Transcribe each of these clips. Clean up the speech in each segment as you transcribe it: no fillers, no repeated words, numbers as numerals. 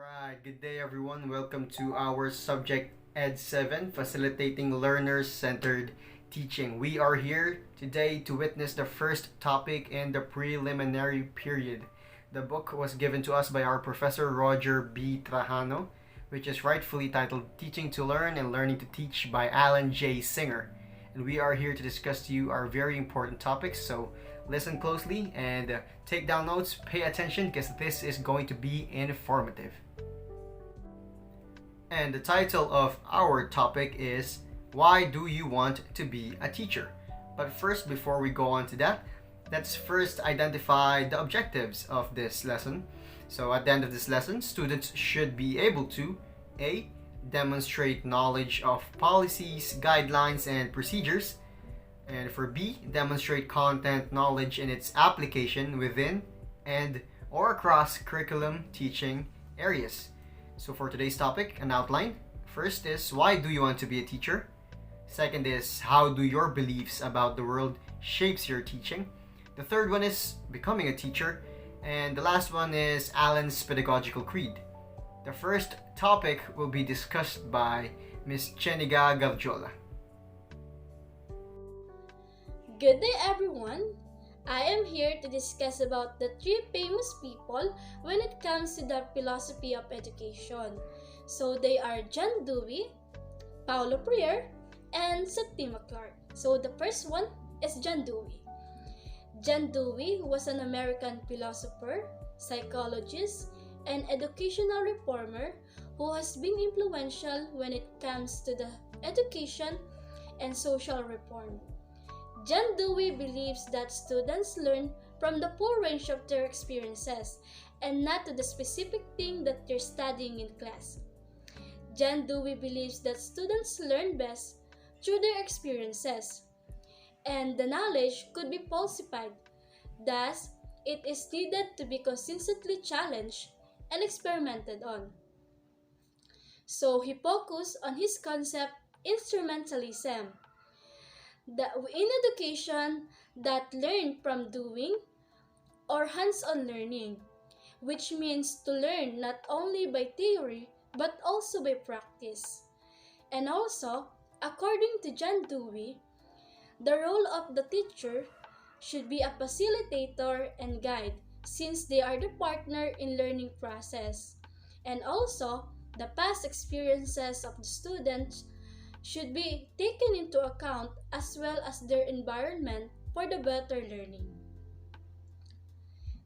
Alright, good day everyone. Welcome to our subject Ed 7, Facilitating Learners Centered Teaching. We are here today to witness the first topic in the preliminary period. The book was given to us by our professor Roger B. Trajano, which is rightfully titled Teaching to Learn and Learning to Teach by Alan J. Singer. And we are here to discuss to you our very important topics, so listen closely and take down notes, pay attention because this is going to be informative. And the title of our topic is Why Do You Want to Be a Teacher? But first, before we go on to that, let's first identify the objectives of this lesson. So at the end of this lesson, students should be able to A. Demonstrate knowledge of policies, guidelines, and procedures. And for B, demonstrate content knowledge in its application within and or across curriculum teaching areas. So for today's topic, an outline. First is, why do you want to be a teacher? Second is, how do your beliefs about the world shapes your teaching? The third one is becoming a teacher. And the last one is Alan's pedagogical creed. The first topic will be discussed by Ms. Cheniga Gavjola. Good day everyone! I am here to discuss about the three famous people when it comes to the philosophy of education. So they are John Dewey, Paulo Freire, and Septima Clark. So the first one is John Dewey. John Dewey was an American philosopher, psychologist, and educational reformer who has been influential when it comes to the education and social reform. John Dewey believes that students learn from the full range of their experiences and not to the specific thing that they're studying in class. John Dewey believes that students learn best through their experiences, and the knowledge could be falsified. Thus, it is needed to be consistently challenged and experimented on. So he focused on his concept instrumentalism, in education that learn from doing or hands-on learning, which means to learn not only by theory but also by practice. And also, according to John Dewey, the role of the teacher should be a facilitator and guide since they are the partner in learning process. And also, the past experiences of the students should be taken into account as well as their environment for the better learning.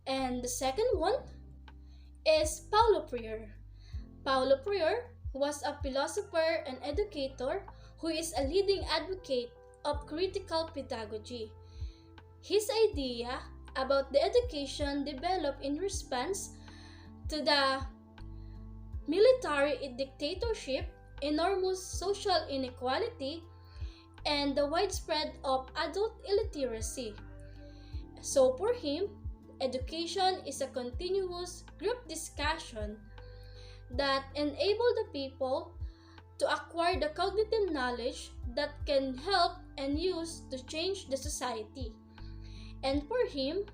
And the second one is Paulo Freire. Paulo Freire was a philosopher and educator who is a leading advocate of critical pedagogy. His idea about the education developed in response to the military dictatorship, enormous social inequality, and the widespread of adult illiteracy. So for him, education is a continuous group discussion that enables the people to acquire the cognitive knowledge that can help and use to change the society. And for him,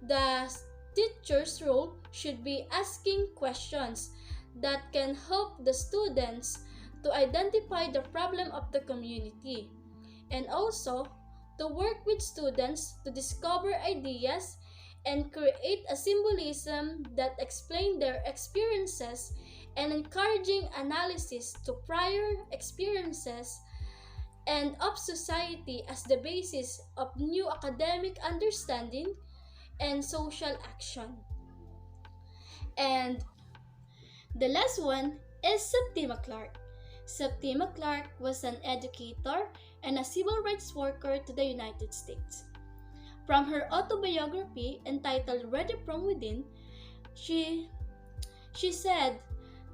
the teacher's role should be asking questions that can help the students to identify the problem of the community, and also to work with students to discover ideas and create a symbolism that explain their experiences and encouraging analysis to prior experiences and of society as the basis of new academic understanding and social action. And the last one is Septima Clark. Septima Clark was an educator and a civil rights worker to the United States. From her autobiography entitled Ready from Within, she said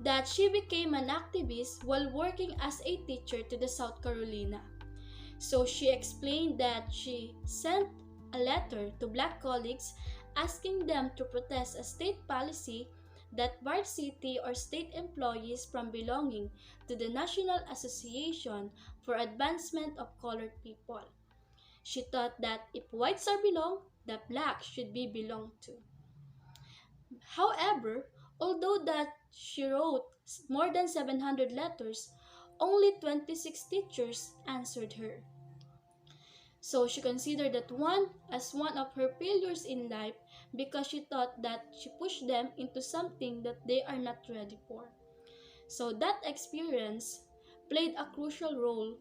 that she became an activist while working as a teacher to the South Carolina. So she explained that she sent a letter to black colleagues asking them to protest a state policy that barred city or state employees from belonging to the National Association for Advancement of Colored People. She thought that if whites are belong, the blacks should be belonged to. However, Although that she wrote more than 700 letters, only 26 teachers answered her. So she considered that one as one of her failures in life because she thought that she pushed them into something that they are not ready for. So that experience played a crucial role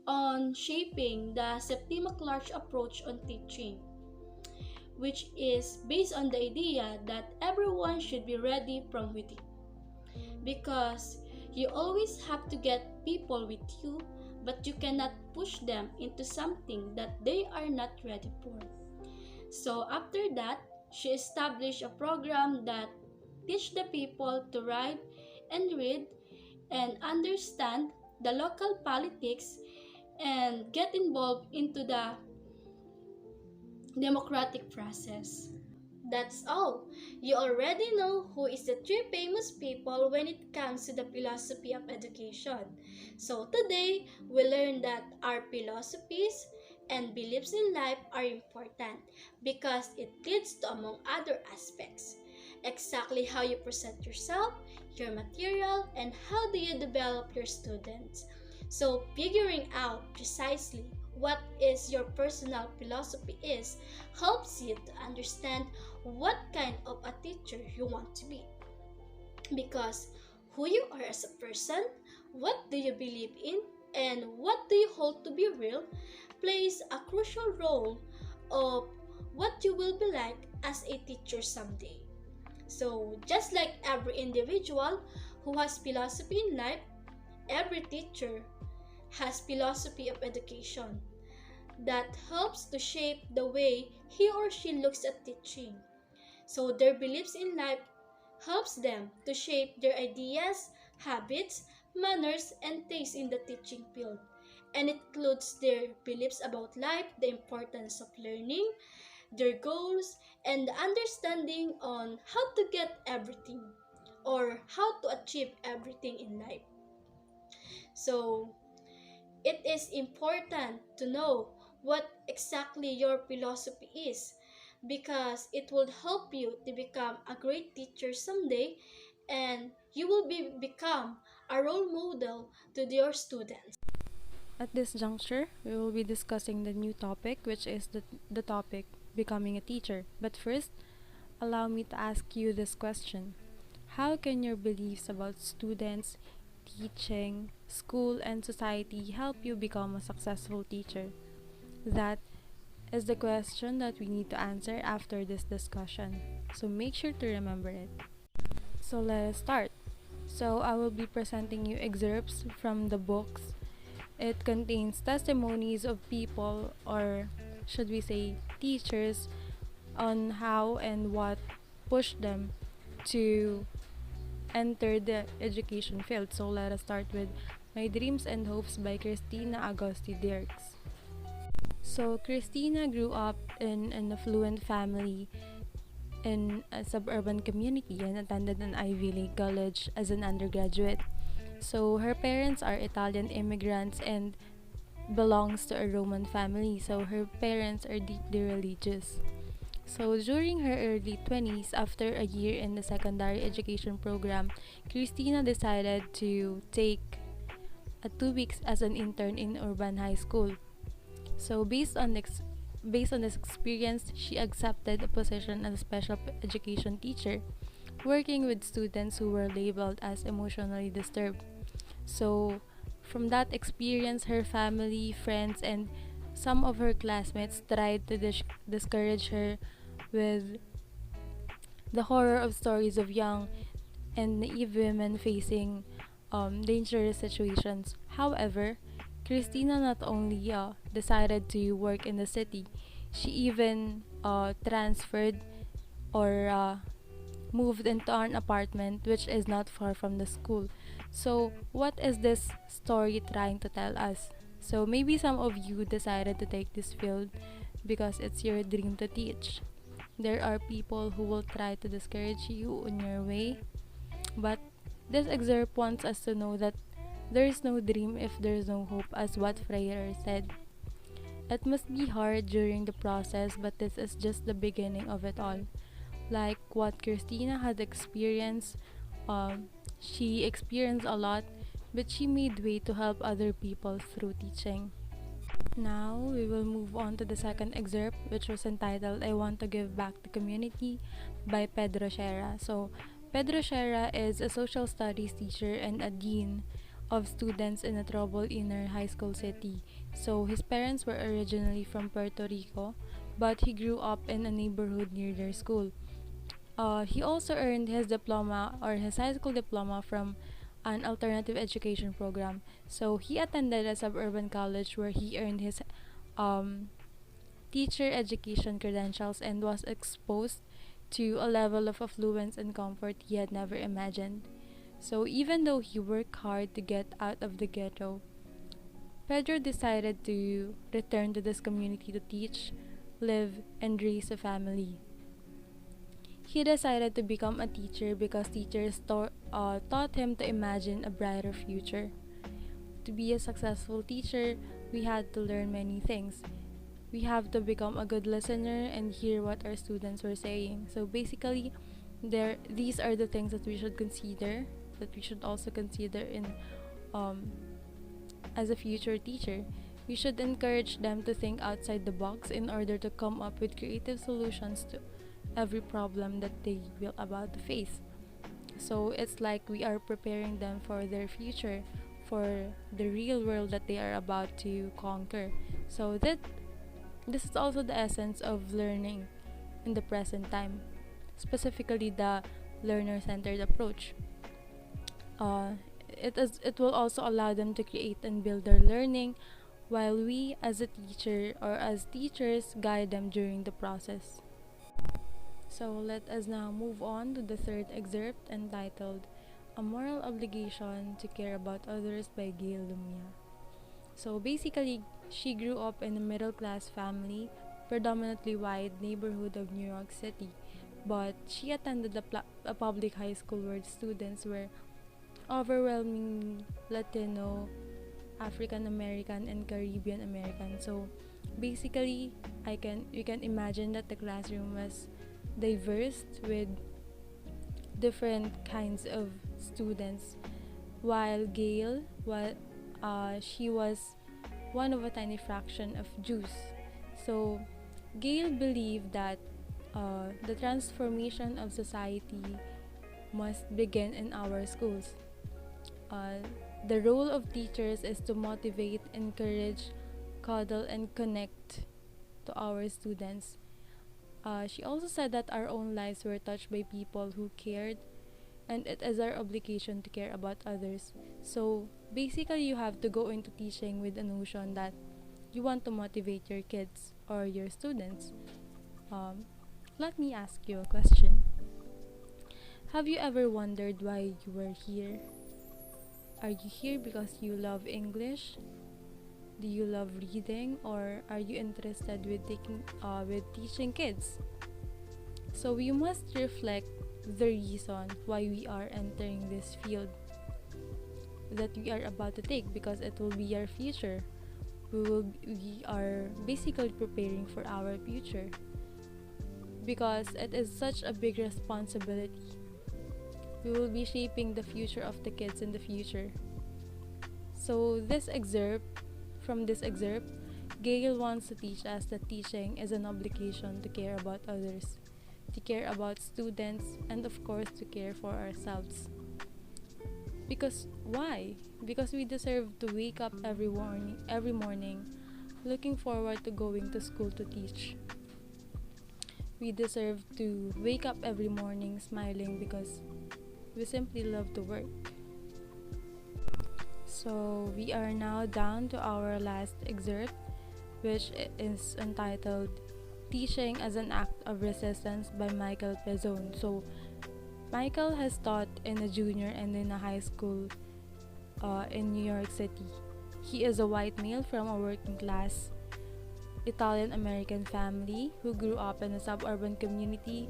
on shaping the Septima Clark approach on teaching, which is based on the idea that everyone should be ready from within. Because you always have to get people with you, but you cannot push them into something that they are not ready for. So after that, she established a program that teach the people to write and read and understand the local politics and get involved into the democratic process. That's all. You already know who is the three famous people when it comes to the philosophy of education. So today, we learned that our philosophies and beliefs in life are important because it leads to, among other aspects, exactly how you present yourself, your material, and how do you develop your students. So figuring out precisely what is your personal philosophy is helps you to understand what kind of a teacher you want to be. Because who you are as a person, what do you believe in, and what do you hold to be real plays a crucial role of what you will be like as a teacher someday. So just like every individual who has philosophy in life, every teacher has philosophy of education that helps to shape the way he or she looks at teaching. So their beliefs in life helps them to shape their ideas, habits, manners, and tastes in the teaching field. And it includes their beliefs about life, the importance of learning, their goals, and the understanding on how to get everything or how to achieve everything in life. So it is important to know what exactly your philosophy is because it will help you to become a great teacher someday and you will become a role model to your students. At this juncture, we will be discussing the new topic, which is the topic becoming a teacher. But first, allow me to ask you this question. How can your beliefs about students, teaching, school, and society help you become a successful teacher? That is the question that we need to answer after this discussion. So make sure to remember it. So let us start. So I will be presenting you excerpts from the books. It contains testimonies of people, or should we say teachers, on how and what pushed them to enter the education field. So let us start with My Dreams and Hopes by Christina Agosti Dirks. So Christina grew up in an affluent family in a suburban community and attended an Ivy League college as an undergraduate. So her parents are Italian immigrants and belongs to a Roman family. So her parents are deeply religious. So during her early 20s, after a year in the secondary education program, Christina decided to take 2 weeks as an intern in urban high school. So based on this experience, she accepted a position as a special education teacher, working with students who were labeled as emotionally disturbed. So from that experience, her family, friends, and some of her classmates tried to discourage her with the horror of stories of young and naive women facing dangerous situations. However, Christina not only decided to work in the city, she even transferred or moved into an apartment which is not far from the school. So, what is this story trying to tell us? So, maybe some of you decided to take this field because it's your dream to teach. There are people who will try to discourage you on your way, but this excerpt wants us to know that there is no dream if there is no hope, as what Freire said. It must be hard during the process, but this is just the beginning of it all. Like what Christina had experienced, she experienced a lot, but she made way to help other people through teaching. Now we will move on to the second excerpt, which was entitled I Want to Give Back to Community by Pedro Sierra. So, Pedro Sierra is a social studies teacher and a dean of students in a troubled inner high school city. So, his parents were originally from Puerto Rico, but he grew up in a neighborhood near their school. He also earned his diploma or his high school diploma from an alternative education program. So he attended a suburban college where he earned his um, teacher education credentials and was exposed to a level of affluence and comfort he had never imagined. So even though he worked hard to get out of the ghetto, Pedro decided to return to this community to teach, live, and raise a family. He decided to become a teacher because teachers taught him to imagine a brighter future. To be a successful teacher, we had to learn many things. We have to become a good listener and hear what our students were saying. So basically, these are the things that we should consider, that we should also consider in um, as a future teacher. We should encourage them to think outside the box in order to come up with creative solutions to every problem that they will about to face. So it's like we are preparing them for their future, for the real world that they are about to conquer. So that this is also the essence of learning in the present time, specifically the learner-centered approach. Uh, it will also allow them to create and build their learning, while we as a teacher or as teachers guide them during the process. So let us now move on to the third excerpt entitled A Moral Obligation to Care About Others by Gail Lumia. So basically, she grew up in a middle class family, predominantly white neighborhood of New York City, but she attended a public high school where students were overwhelmingly Latino, African American, and Caribbean American. So basically, you can imagine that the classroom was diverse with different kinds of students. While Gail, she was one of a tiny fraction of Jews. So Gail believed that the transformation of society must begin in our schools. Uh, the role of teachers is to motivate, encourage, cuddle, and connect to our students. She also said that our own lives were touched by people who cared, and it is our obligation to care about others. So basically, you have to go into teaching with a notion that you want to motivate your kids or your students. Um, Let me ask you a question. Have you ever wondered why you were here? Are you here because you love English? Do you love reading, or are you interested with teaching kids? So we must reflect the reason why we are entering this field that we are about to take, because it will be our future. We are basically preparing for our future, because it is such a big responsibility. We will be shaping the future of the kids in the future. So from this excerpt, Gail wants to teach us that teaching is an obligation to care about others, to care about students, and of course to care for ourselves. Because why? Because we deserve to wake up every morning looking forward to going to school to teach. We deserve to wake up every morning smiling because we simply love to work. So we are now down to our last excerpt, which is entitled Teaching as an Act of Resistance by Michael Pezone. So Michael has taught in a junior and in a high school in New York City. He is a white male from a working class Italian American family who grew up in a suburban community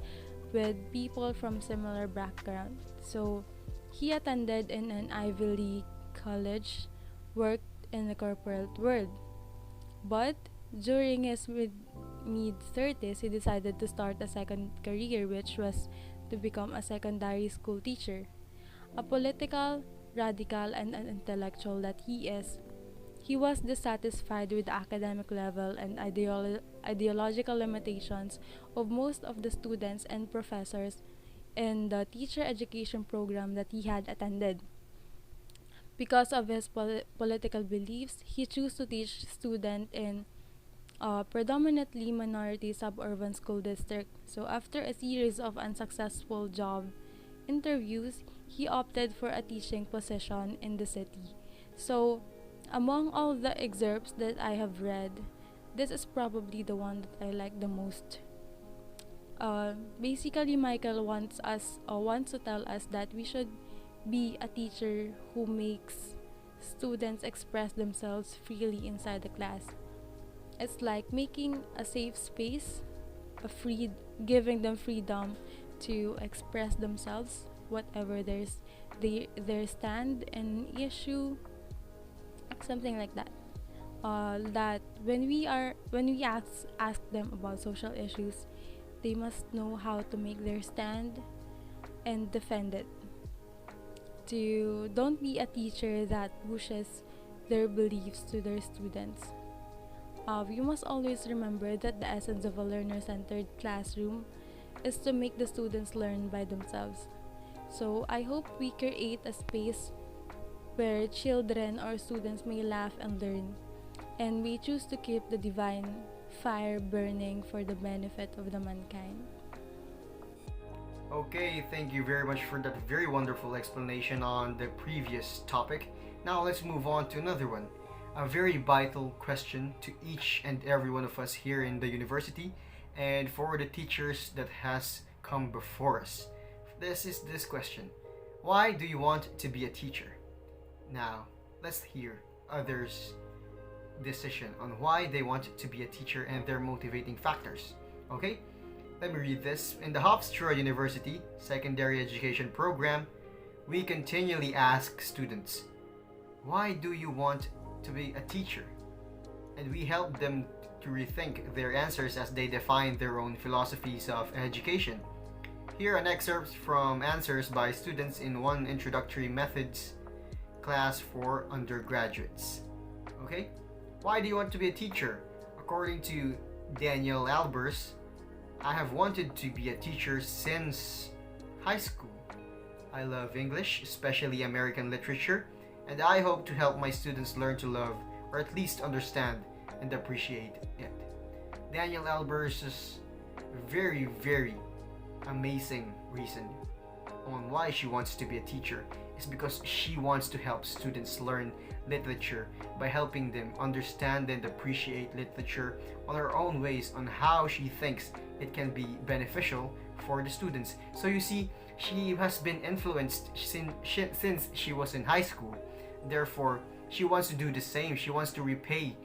with people from similar background. So he attended in an Ivy League college, worked in the corporate world. But during mid 30s, he decided to start a second career, which was to become a secondary school teacher. A political, radical, and an intellectual that he was dissatisfied with the academic level and ideological limitations of most of the students and professors in the teacher education program that he had attended. Because of his political beliefs, he chose to teach students in a predominantly minority suburban school district. So after a series of unsuccessful job interviews, he opted for a teaching position in the city. So among all the excerpts that I have read, this is probably the one that I like the most. Basically, Michael wants to tell us that we should be a teacher who makes students express themselves freely inside the class. It's like making a safe space, giving them freedom to express themselves, whatever their stand and issue, something like that. That when we ask them about social issues, they must know how to make their stand and defend it. To don't be a teacher that pushes their beliefs to their students. We must always remember that the essence of a learner-centered classroom is to make the students learn by themselves. So I hope we create a space where children or students may laugh and learn, and we choose to keep the divine fire burning for the benefit of the mankind. Okay, thank you very much for that very wonderful explanation on the previous topic. Now let's move on to another one. A very vital question to each and every one of us here in the university and for the teachers that has come before us. This is this question. Why do you want to be a teacher? Now, let's hear others' decision on why they want to be a teacher and their motivating factors. Okay? Let me read this. In the Hofstra University Secondary Education Program, we continually ask students, why do you want to be a teacher? And we help them to rethink their answers as they define their own philosophies of education. Here are an excerpt from answers by students in one introductory methods class for undergraduates. Okay? Why do you want to be a teacher? According to Daniel Albers, I have wanted to be a teacher since high school. I love English, especially American literature, and I hope to help my students learn to love or at least understand and appreciate it. Daniel Albers' very, very amazing reason on why she wants to be a teacher is because she wants to help students learn literature by helping them understand and appreciate literature on her own ways on how she thinks it can be beneficial for the students. So you see, she has been influenced since she was in high school. Therefore, she wants to do the same. She wants to repay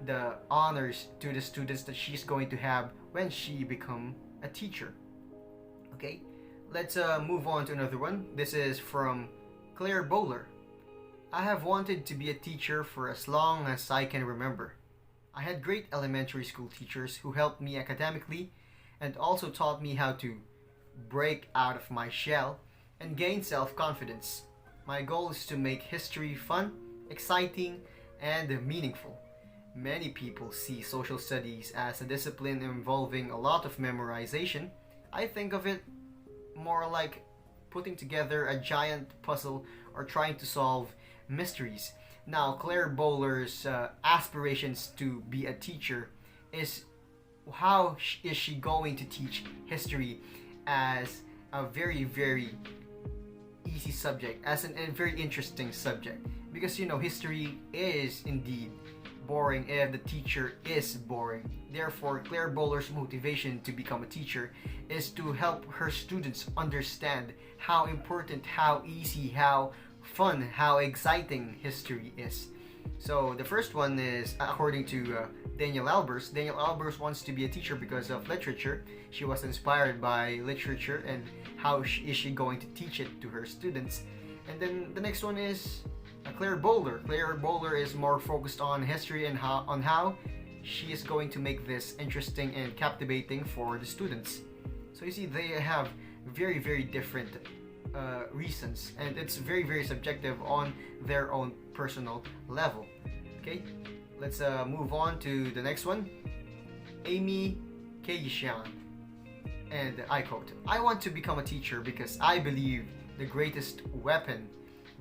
the honors to the students that she's going to have when she become a teacher. Okay, let's move on to another one. This is from Claire Bowler. I have wanted to be a teacher for as long as I can remember. I had great elementary school teachers who helped me academically and also taught me how to break out of my shell and gain self-confidence. My goal is to make history fun, exciting, and meaningful. Many people see social studies as a discipline involving a lot of memorization. I think of it more like putting together a giant puzzle or trying to solve mysteries. Now, Claire Bowler's aspirations to be a teacher is how is she going to teach history as a very, very easy subject, as a very interesting subject. Because history is indeed boring if the teacher is boring. Therefore, Claire Bowler's motivation to become a teacher is to help her students understand how important, how easy, how fun, how exciting history is. So the first one is, according to Daniel Albers. Daniel Albers wants to be a teacher because of literature. She was inspired by literature and how is she going to teach it to her students. And then the next one is Claire Bowler. Claire Bowler is more focused on history and how she is going to make this interesting and captivating for the students. So you see, they have very, very different reasons, and it's very, very subjective on their own personal level. Okay, let's move on to the next one. Amy Keishan, and I quote, "I want to become a teacher because I believe the greatest weapon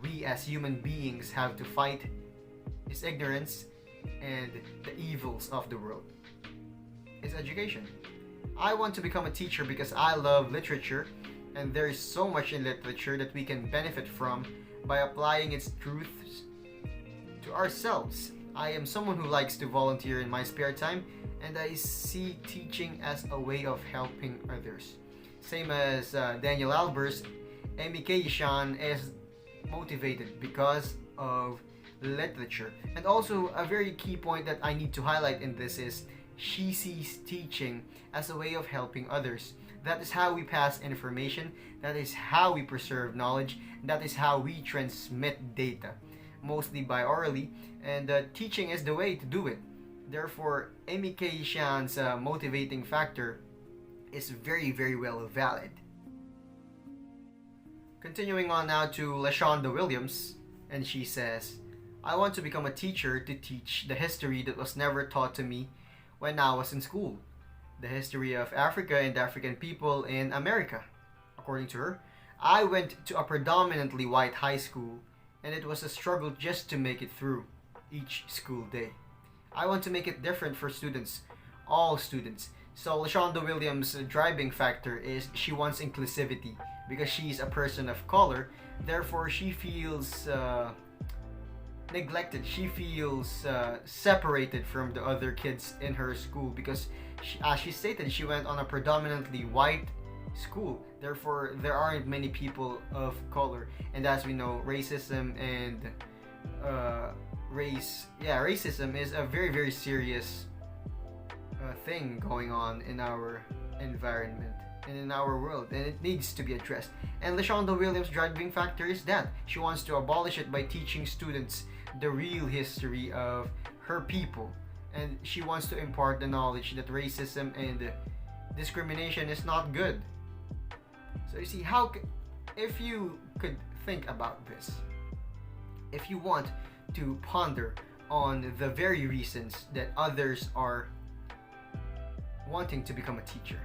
we as human beings have to fight is ignorance and the evils of the world is education. I want to become a teacher because I love literature, and there is so much in literature that we can benefit from by applying its truths to ourselves. I am someone who likes to volunteer in my spare time, and I see teaching as a way of helping others." Same as Daniel Albers, Amy Keishan is motivated because of literature. And also, a very key point that I need to highlight in this is she sees teaching as a way of helping others. That is how we pass information, that is how we preserve knowledge, that is how we transmit data, mostly by orally, and teaching is the way to do it. Therefore, Amy Keishan's motivating factor is very, very well valid. Continuing on now to LaShonda Williams, and she says, "I want to become a teacher to teach the history that was never taught to me when I was in school. The history of Africa and African people in America." According to her, "I went to a predominantly white high school, and it was a struggle just to make it through each school day. I want to make it different for students, all students." So LaShonda Williams' driving factor is she wants inclusivity because she's a person of color. Therefore, she feels neglected. She feels separated from the other kids in her school because, as she stated, she went on a predominantly white school. Therefore, there aren't many people of color. And as we know, racism and racism is a very, very serious thing going on in our environment and in our world, and it needs to be addressed. And LaShonda Williams' driving factor is that she wants to abolish it by teaching students the real history of her people, and she wants to impart the knowledge that racism and discrimination is not good. So you see, if you could think about this, if you want to ponder on the very reasons that others are wanting to become a teacher,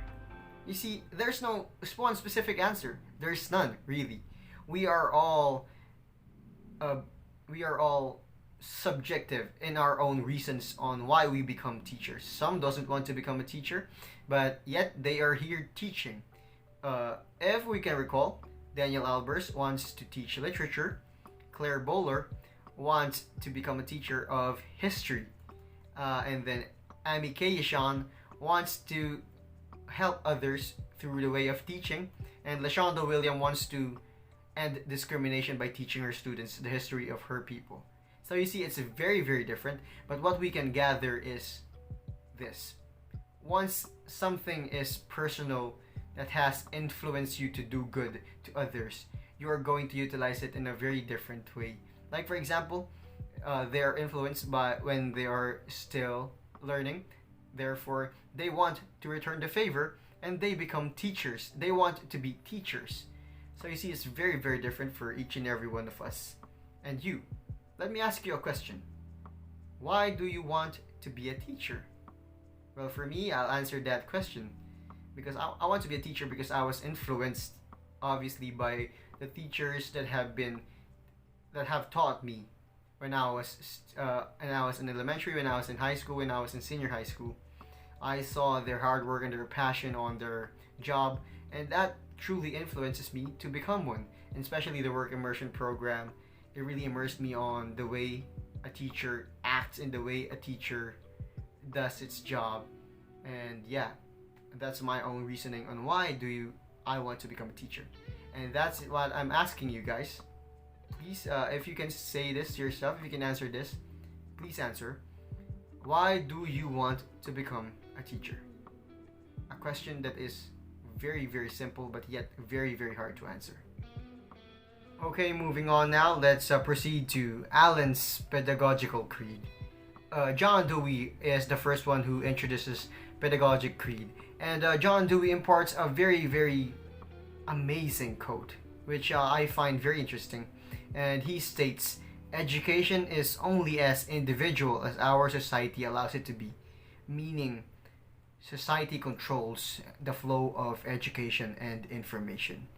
you see, there's no one specific answer. There's none, really. We are all subjective in our own reasons on why we become teachers. Some doesn't want to become a teacher, but yet they are here teaching. If we can recall, Daniel Albers wants to teach literature. Claire Bowler wants to become a teacher of history. And then Amy Keishan wants to help others through the way of teaching. And LaShonda Williams wants to end discrimination by teaching her students the history of her people. So you see, it's very, very different. But what we can gather is this. Once something is personal that has influenced you to do good to others, you are going to utilize it in a very different way. Like, for example, they are influenced by when they are still learning. Therefore, they want to return the favor and they become teachers. They want to be teachers. So you see, it's very, very different for each and every one of us. And you, let me ask you a question. Why do you want to be a teacher? Well, for me, I'll answer that question. Because I want to be a teacher because I was influenced, obviously, by the teachers that have taught me when I was in elementary, when I was in high school, when I was in senior high school. I saw their hard work and their passion on their job, and that truly influences me to become one. And especially the work immersion program, it really immersed me on the way a teacher acts and the way a teacher does its job. And yeah, that's my own reasoning on why I want to become a teacher. And that's what I'm asking you guys. Please, if you can say this to yourself, if you can answer this, please answer. Why do you want to become a teacher? A question that is very, very simple, but yet very, very hard to answer. Okay, moving on now. Let's proceed to Alan's pedagogical creed. John Dewey is the first one who introduces pedagogic creed, and John Dewey imparts a very very amazing quote, which I find very interesting, and he states, "Education is only as individual as our society allows it to be," meaning society controls the flow of education and information.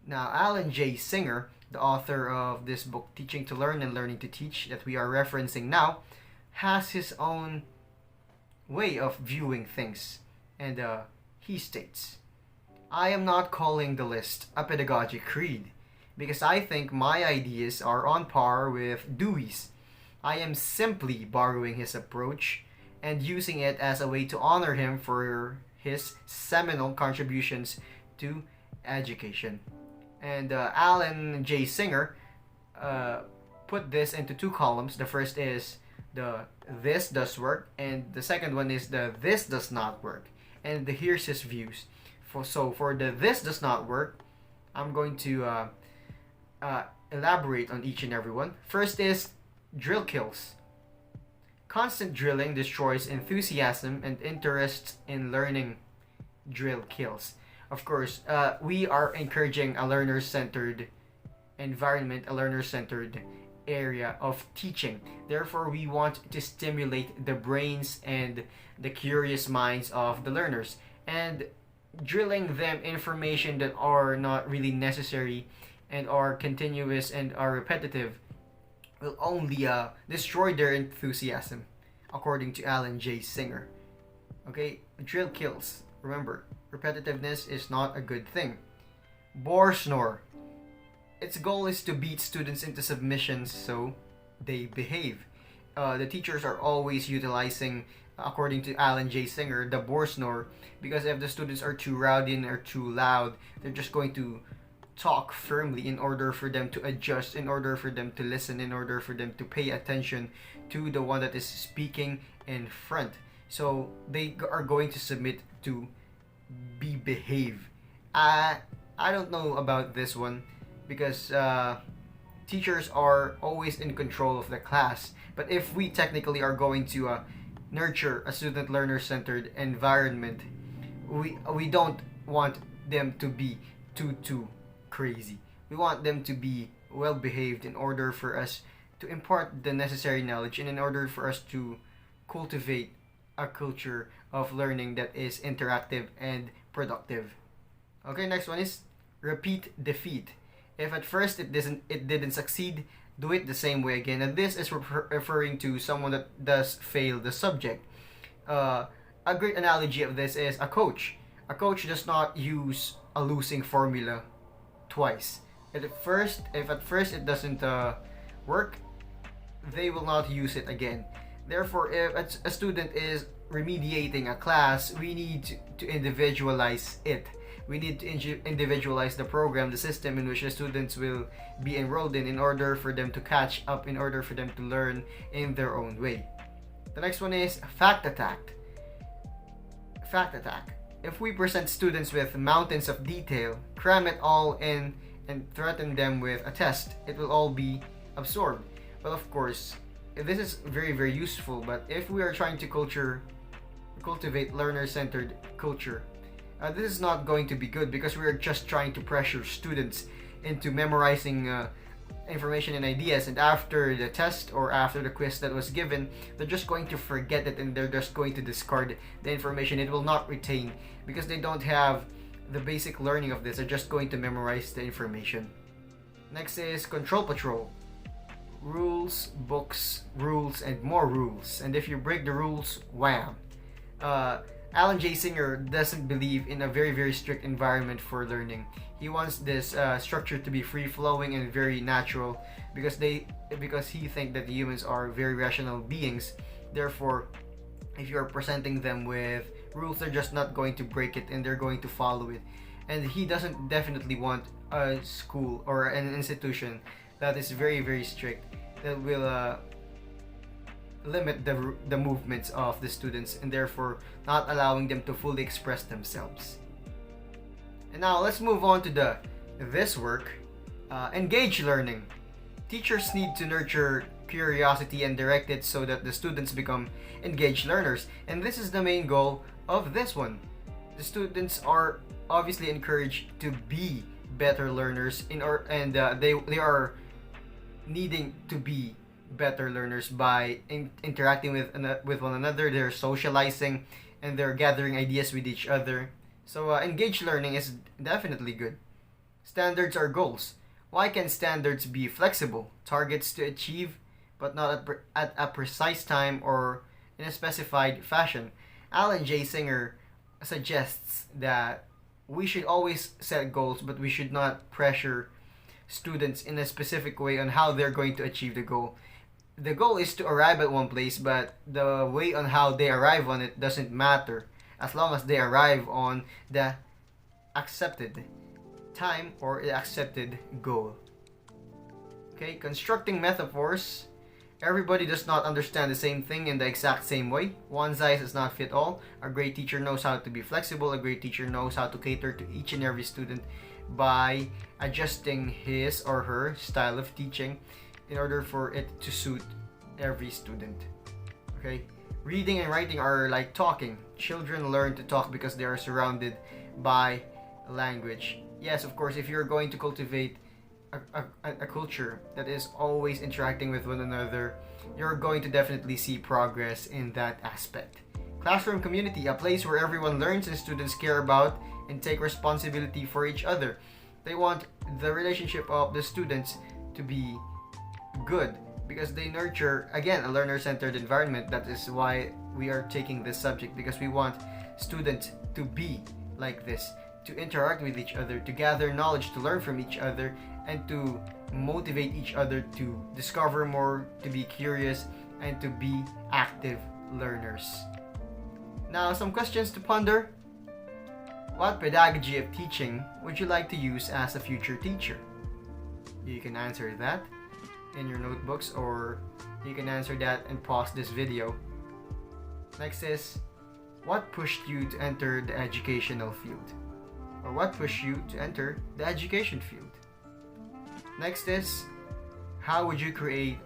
Now, Alan J. Singer, the author of this book, Teaching to Learn and Learning to Teach, that we are referencing now, has his own way of viewing things. And he states, "I am not calling the list a pedagogic creed, because I think my ideas are on par with Dewey's. I am simply borrowing his approach and using it as a way to honor him for his seminal contributions to education." And Alan J. Singer put this into two columns. The first is the "this does work," and the second one is the "this does not work." And here's his views. For the "this does not work," I'm going to elaborate on each and every one. First is drill kills. Constant drilling destroys enthusiasm and interest in learning. Drill kills. Of course, we are encouraging a learner-centered environment, a learner-centered area of teaching. Therefore, we want to stimulate the brains and the curious minds of the learners. And drilling them information that are not really necessary and are continuous and are repetitive will only destroy their enthusiasm, according to Alan J. Singer. Okay, drill kills. Remember, repetitiveness is not a good thing. Bore snore. Its goal is to beat students into submission so they behave. The teachers are always utilizing, according to Alan J. Singer, the bore snore, because if the students are too rowdy or too loud, they're just going to talk firmly in order for them to adjust, in order for them to listen, in order for them to pay attention to the one that is speaking in front. So they are going to submit to behave. I don't know about this one because teachers are always in control of the class. But if we technically are going to nurture a student learner centered environment, we don't want them to be too crazy. We want them to be well behaved in order for us to impart the necessary knowledge and in order for us to cultivate a culture of learning that is interactive and productive. Okay, next one is repeat defeat. If at first it didn't succeed, do it the same way again. And this is referring to someone that does fail the subject. A great analogy of this is a coach. A coach does not use a losing formula twice. If at first it doesn't work, they will not use it again. Therefore, if a student is remediating a class, we need to individualize it. We need to individualize the program, the system in which the students will be enrolled in order for them to catch up, in order for them to learn in their own way. The next one is fact attack. Fact attack. If we present students with mountains of detail, cram it all in, and threaten them with a test, it will all be absorbed. Well, of course, this is very very useful, but if we are trying to cultivate learner-centered culture, this is not going to be good because we are just trying to pressure students into memorizing information and ideas, and after the test or after the quiz that was given, they're just going to forget it and they're just going to discard the information. It will not retain because they don't have the basic learning of this. They're just going to memorize the information. Next is control patrol. Rules, books, rules, and more rules. And if you break the rules, wham. Alan J. Singer doesn't believe in a very very strict environment for learning. He wants this structure to be free flowing and very natural because he thinks that the humans are very rational beings. Therefore, if you are presenting them with rules, they're just not going to break it and they're going to follow it. And he doesn't definitely want a school or an institution that is very very strict, that will limit the movements of the students and therefore not allowing them to fully express themselves. And now let's move on to this work. Engage learning. Teachers need to nurture curiosity and direct it so that the students become engaged learners. And this is the main goal of this one. The students are obviously encouraged to be better learners they are needing to be better learners by interacting with one another. They're socializing and they're gathering ideas with each other. So engaged learning is definitely good. Standards are goals. Why can standards be flexible, targets to achieve, but not at a precise time or in a specified fashion? Alan J. Singer suggests that we should always set goals, but we should not pressure students in a specific way on how they're going to achieve the goal. The goal is to arrive at one place, but the way on how they arrive on it doesn't matter as long as they arrive on the accepted time or the accepted goal. Okay, constructing metaphors. Everybody does not understand the same thing in the exact same way. One size does not fit all. A great teacher knows how to be flexible. A great teacher knows how to cater to each and every student by adjusting his or her style of teaching in order for it to suit every student. Okay? Reading and writing are like talking. Children learn to talk because they are surrounded by language. Yes, of course, if you're going to cultivate a culture that is always interacting with one another, you're going to definitely see progress in that aspect. Classroom community, a place where everyone learns and students care about and take responsibility for each other. They want the relationship of the students to be good because they nurture, again, a learner-centered environment. That is why we are taking this subject, because we want students to be like this, to interact with each other, to gather knowledge, to learn from each other, and to motivate each other to discover more, to be curious, and to be active learners. Now, some questions to ponder. What pedagogy of teaching would you like to use as a future teacher? You can answer that in your notebooks, or you can answer that and pause this video. Next is, what pushed you to enter the educational field? Or what pushed you to enter the education field? Next is, how would you create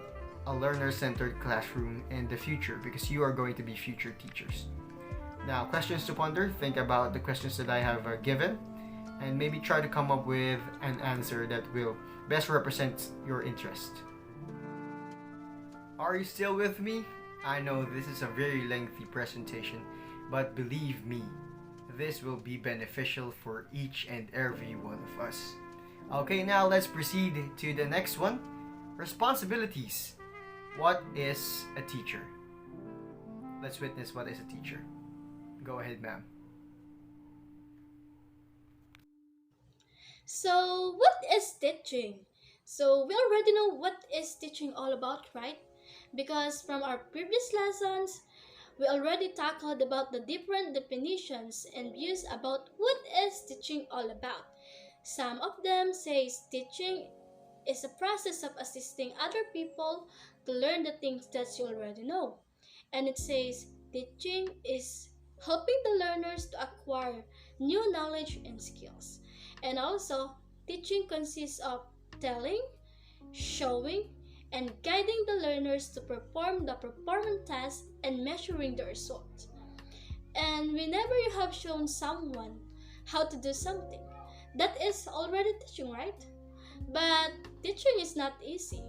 a learner-centered classroom in the future? Because you are going to be future teachers. Now, questions to ponder. Think about the questions that I have given and maybe try to come up with an answer that will best represent your interest. Are you still with me? I know this is a very lengthy presentation, but believe me, this will be beneficial for each and every one of us. Okay, now let's proceed to the next one. Responsibilities. What is a teacher? Let's witness what is a teacher. Go ahead, ma'am. So, what is teaching? So, we already know what is teaching all about, right? Because from our previous lessons, we already tackled about the different definitions and views about what is teaching all about. Some of them says teaching is a process of assisting other people to learn the things that you already know. And it says teaching is helping the learners to acquire new knowledge and skills. And also, teaching consists of telling, showing, and guiding the learners to perform the performance task and measuring the result. And whenever you have shown someone how to do something, that is already teaching, right? But teaching is not easy.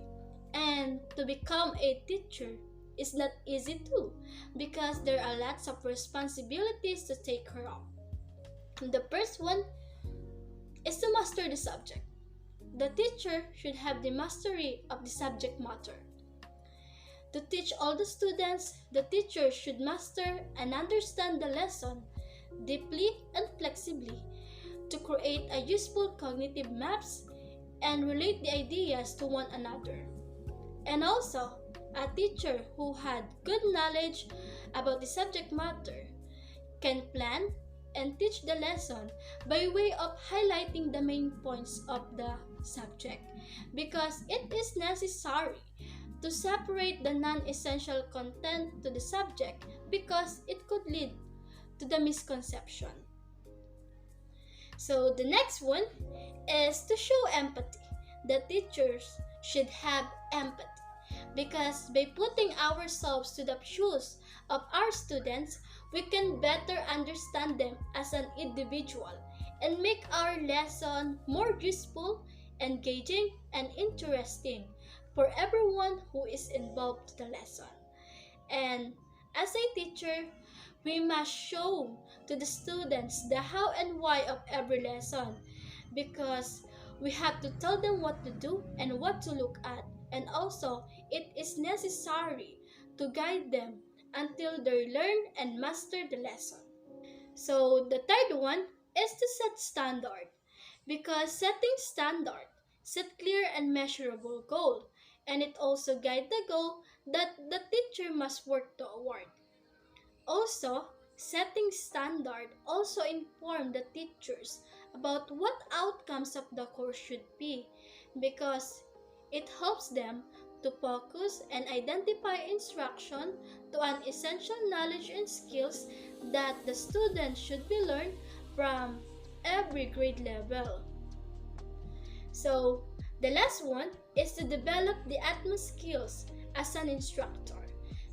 And to become a teacher is not easy too, because there are lots of responsibilities to take care of. The first one is to master the subject. The teacher should have the mastery of the subject matter. To teach all the students, the teacher should master and understand the lesson deeply and flexibly to create a useful cognitive maps and relate the ideas to one another. And also, a teacher who had good knowledge about the subject matter can plan and teach the lesson by way of highlighting the main points of the subject, because it is necessary to separate the non-essential content to the subject, because it could lead to the misconception. So the next one is to show empathy. The teachers should have empathy, because by putting ourselves to the shoes of our students, we can better understand them as an individual and make our lesson more useful, engaging, and interesting for everyone who is involved in the lesson. And as a teacher, we must show to the students the how and why of every lesson because we have to tell them what to do and what to look at. And also, it is necessary to guide them until they learn and master the lesson. So, the third one is to set standard because setting standard set clear and measurable goal and it also guide the goal that the teacher must work toward. Also, setting standard also inform the teachers about what outcomes of the course should be because it helps them to focus and identify instruction to an essential knowledge and skills that the students should be learned from every grade level. So, the last one is to develop the Atmos skills as an instructor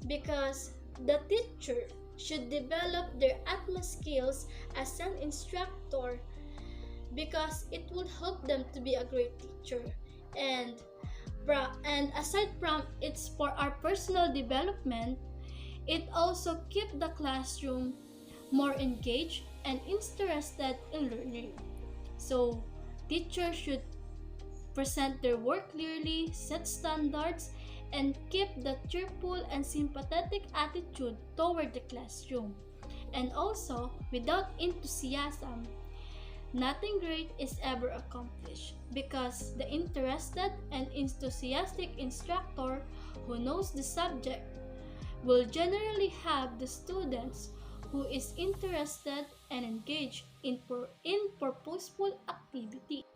because the teacher should develop their Atmos skills as an instructor because it would help them to be a great teacher. And and aside from it's for our personal development, it also keep the classroom more engaged and interested in learning. So, teachers should present their work clearly, set standards, and keep the cheerful and sympathetic attitude toward the classroom. And also, without enthusiasm, nothing great is ever accomplished because the interested and enthusiastic instructor who knows the subject will generally have the students who is interested and engaged in purposeful activity.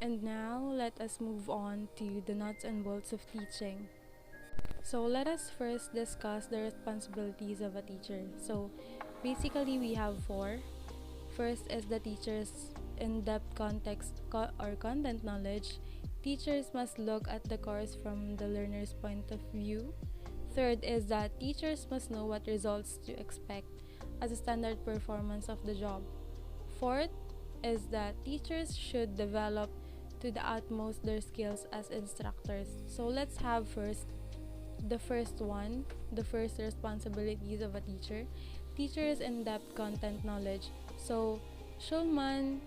And now, let us move on to the nuts and bolts of teaching. So, let us first discuss the responsibilities of a teacher. So, basically, we have four. First is the teacher's in-depth or content knowledge. Teachers must look at the course from the learner's point of view. Third is that teachers must know what results to expect as a standard performance of the job. Fourth is that teachers should develop to the utmost their skills as instructors. So let's have first the first one, the first responsibilities of a teacher. Teachers in-depth content knowledge. So Schulman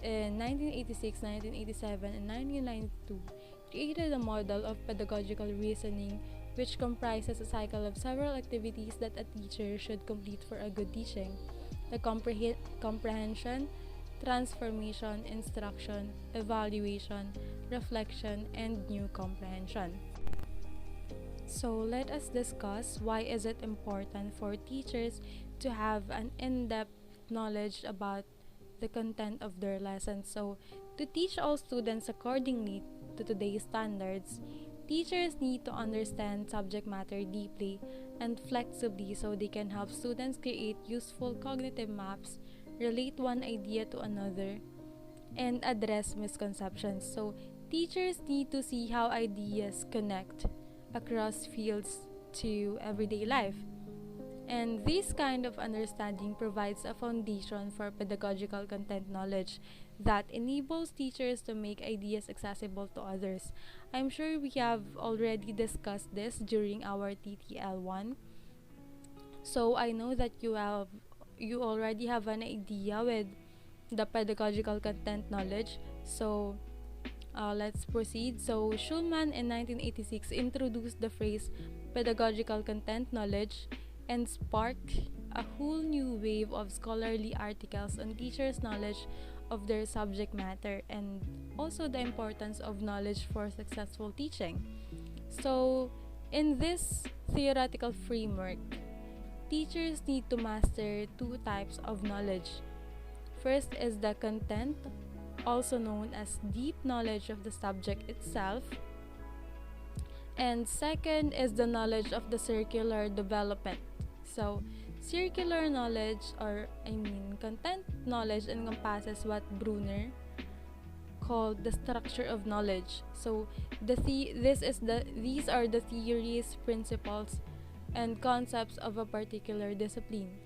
in 1986, 1987, and 1992 created a model of pedagogical reasoning which comprises a cycle of several activities that a teacher should complete for a good teaching. The comprehension, transformation, instruction, evaluation, reflection, and new comprehension. So let us discuss why is it important for teachers to have an in-depth knowledge about the content of their lessons. So to teach all students accordingly to today's standards, teachers need to understand subject matter deeply and flexibly so they can help students create useful cognitive maps, relate one idea to another, and address misconceptions. So teachers need to see how ideas connect across fields to everyday life. And this kind of understanding provides a foundation for pedagogical content knowledge that enables teachers to make ideas accessible to others. I'm sure we have already discussed this during our TTL1. So I know that you already have an idea with the pedagogical content knowledge. So let's proceed. So Schulman in 1986 introduced the phrase pedagogical content knowledge and sparked a whole new wave of scholarly articles on teachers' knowledge of their subject matter and also the importance of knowledge for successful teaching. So, in this theoretical framework, teachers need to master two types of knowledge. First is the content, also known as deep knowledge of the subject itself. And second is the knowledge of the circular development. So, circular knowledge content knowledge encompasses what Brunner called the structure of knowledge. So these are the theories, principles, and concepts of a particular discipline.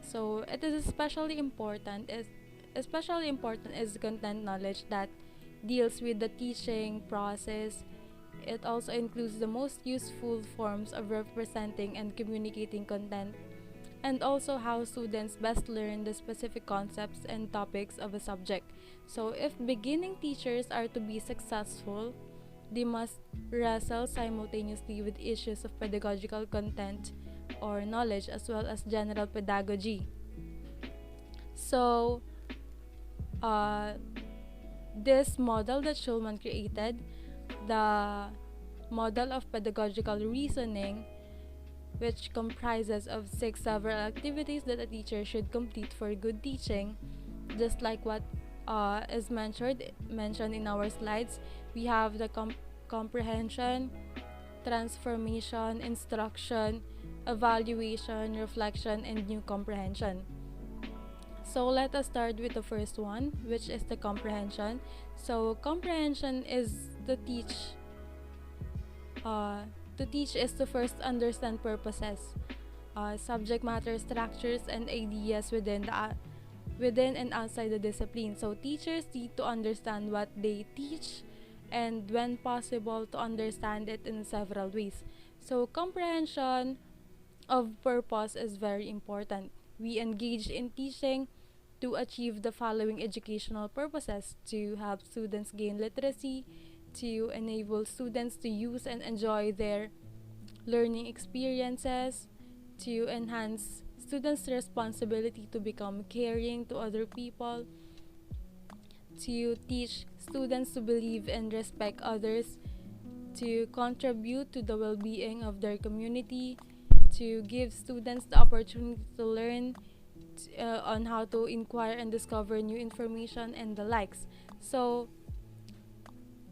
So it is especially important is content knowledge that deals with the teaching process. It also includes the most useful forms of representing and communicating content, and also how students best learn the specific concepts and topics of a subject. So, if beginning teachers are to be successful, they must wrestle simultaneously with issues of pedagogical content or knowledge as well as general pedagogy. So, uh, this model that Schulman created, the model of pedagogical reasoning, which comprises of 6 several activities that a teacher should complete for good teaching, just like what is mentioned in our slides. We have the comprehension, transformation, instruction, evaluation, reflection, and new comprehension. So let us start with the first one, which is the comprehension. So comprehension is to teach is to first understand purposes, subject matter structures, and ideas within and outside the discipline. So teachers need to understand what they teach, and when possible, to understand it in several ways. So comprehension of purpose is very important. We engage in teaching to achieve the following educational purposes: to help students gain literacy, to enable students to use and enjoy their learning experiences, to enhance students' responsibility to become caring to other people, to teach students to believe and respect others, to contribute to the well-being of their community, to give students the opportunity to learn on how to inquire and discover new information, and the likes. So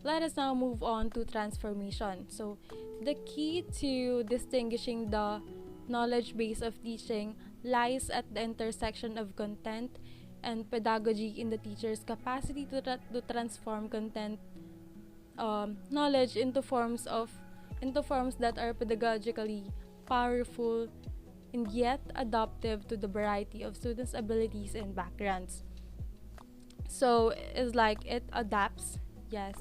let us now move on to transformation. So the key to distinguishing the knowledge base of teaching lies at the intersection of content and pedagogy in the teacher's capacity to transform content knowledge into forms that are pedagogically powerful and yet adaptive to the variety of students' abilities and backgrounds. So it's like it adapts, yes.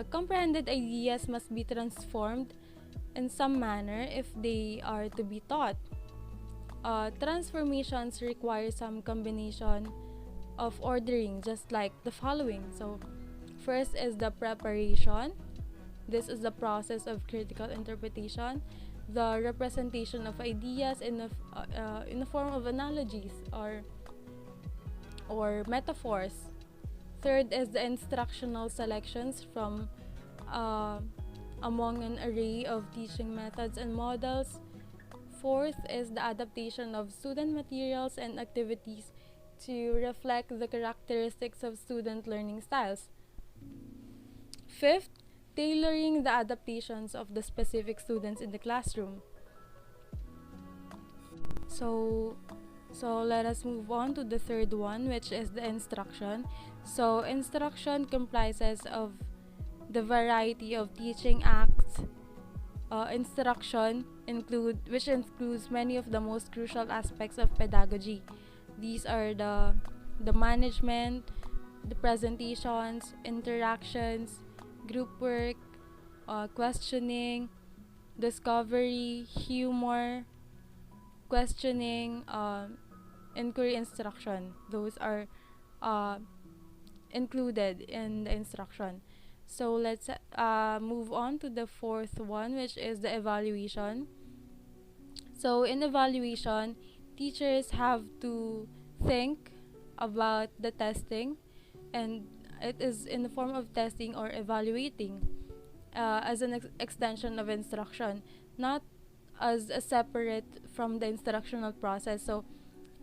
Comprehended ideas must be transformed in some manner if they are to be taught. Transformations require some combination of ordering, just like the following. So, first is the preparation. This is the process of critical interpretation, the representation of ideas in the form of analogies or metaphors. Third is the instructional selections from among an array of teaching methods and models. Fourth is the adaptation of student materials and activities to reflect the characteristics of student learning styles. Fifth, tailoring the adaptations of the specific students in the classroom. So let us move on to the third one, which is the instruction. So instruction comprises of the variety of teaching acts. Which includes many of the most crucial aspects of pedagogy. These are the management, the presentations, interactions, group work, questioning, discovery, humor, questioning, inquiry, instruction. Those are included in the instruction. So let's move on to the fourth one, which is the evaluation. So in evaluation, teachers have to think about the testing, and it is in the form of testing or evaluating as an extension of instruction, not as a separate from the instructional process. So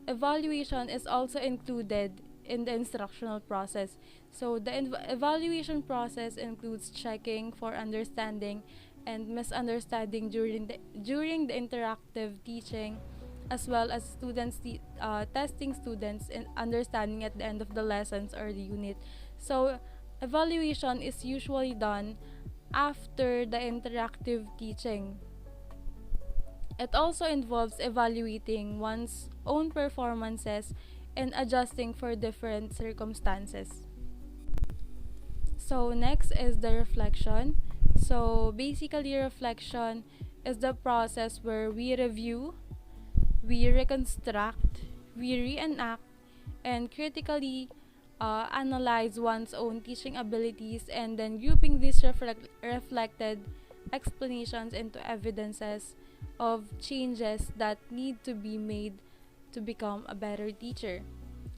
evaluation is also included in the instructional process. So the evaluation process includes checking for understanding and misunderstanding during the interactive teaching, as well as testing students in understanding at the end of the lessons or the unit. So, evaluation is usually done after the interactive teaching. It also involves evaluating one's own performances and adjusting for different circumstances. So, next is the reflection. So, basically, reflection is the process where we review, we reconstruct, we reenact, and critically analyze one's own teaching abilities, and then grouping these reflected explanations into evidences of changes that need to be made to become a better teacher.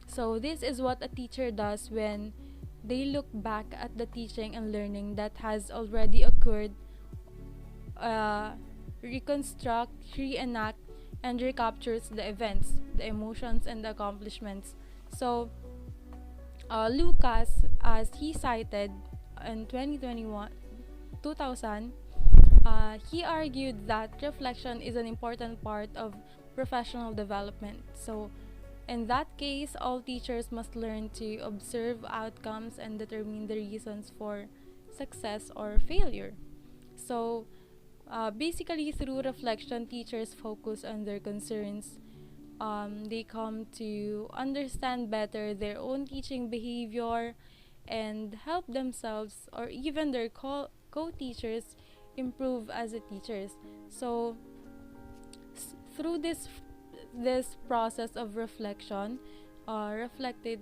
So, this is what a teacher does when they look back at the teaching and learning that has already occurred, uh, reconstruct, reenact, and recaptures the events, the emotions, and the accomplishments. So, Lucas, as he cited in 2021, 2000, he argued that reflection is an important part of professional development. So, in that case, all teachers must learn to observe outcomes and determine the reasons for success or failure. So, basically, through reflection, teachers focus on their concerns. They come to understand better their own teaching behavior and help themselves or even their co-teachers improve as a teachers. So, through this process of reflection, reflected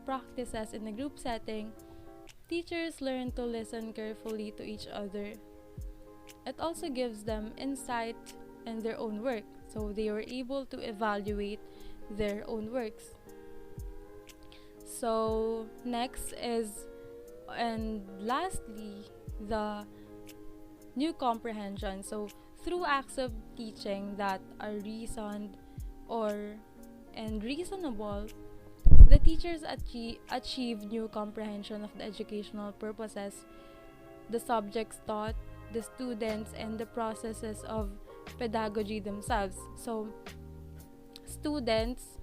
practices in a group setting, teachers learn to listen carefully to each other. It also gives them insight in their own work, so they were able to evaluate their own works. So, next is, and lastly, the new comprehension. So, through acts of teaching that are reasoned or and reasonable, the teachers achieve new comprehension of the educational purposes, the subjects taught, the students, and the processes of pedagogy themselves. So, students,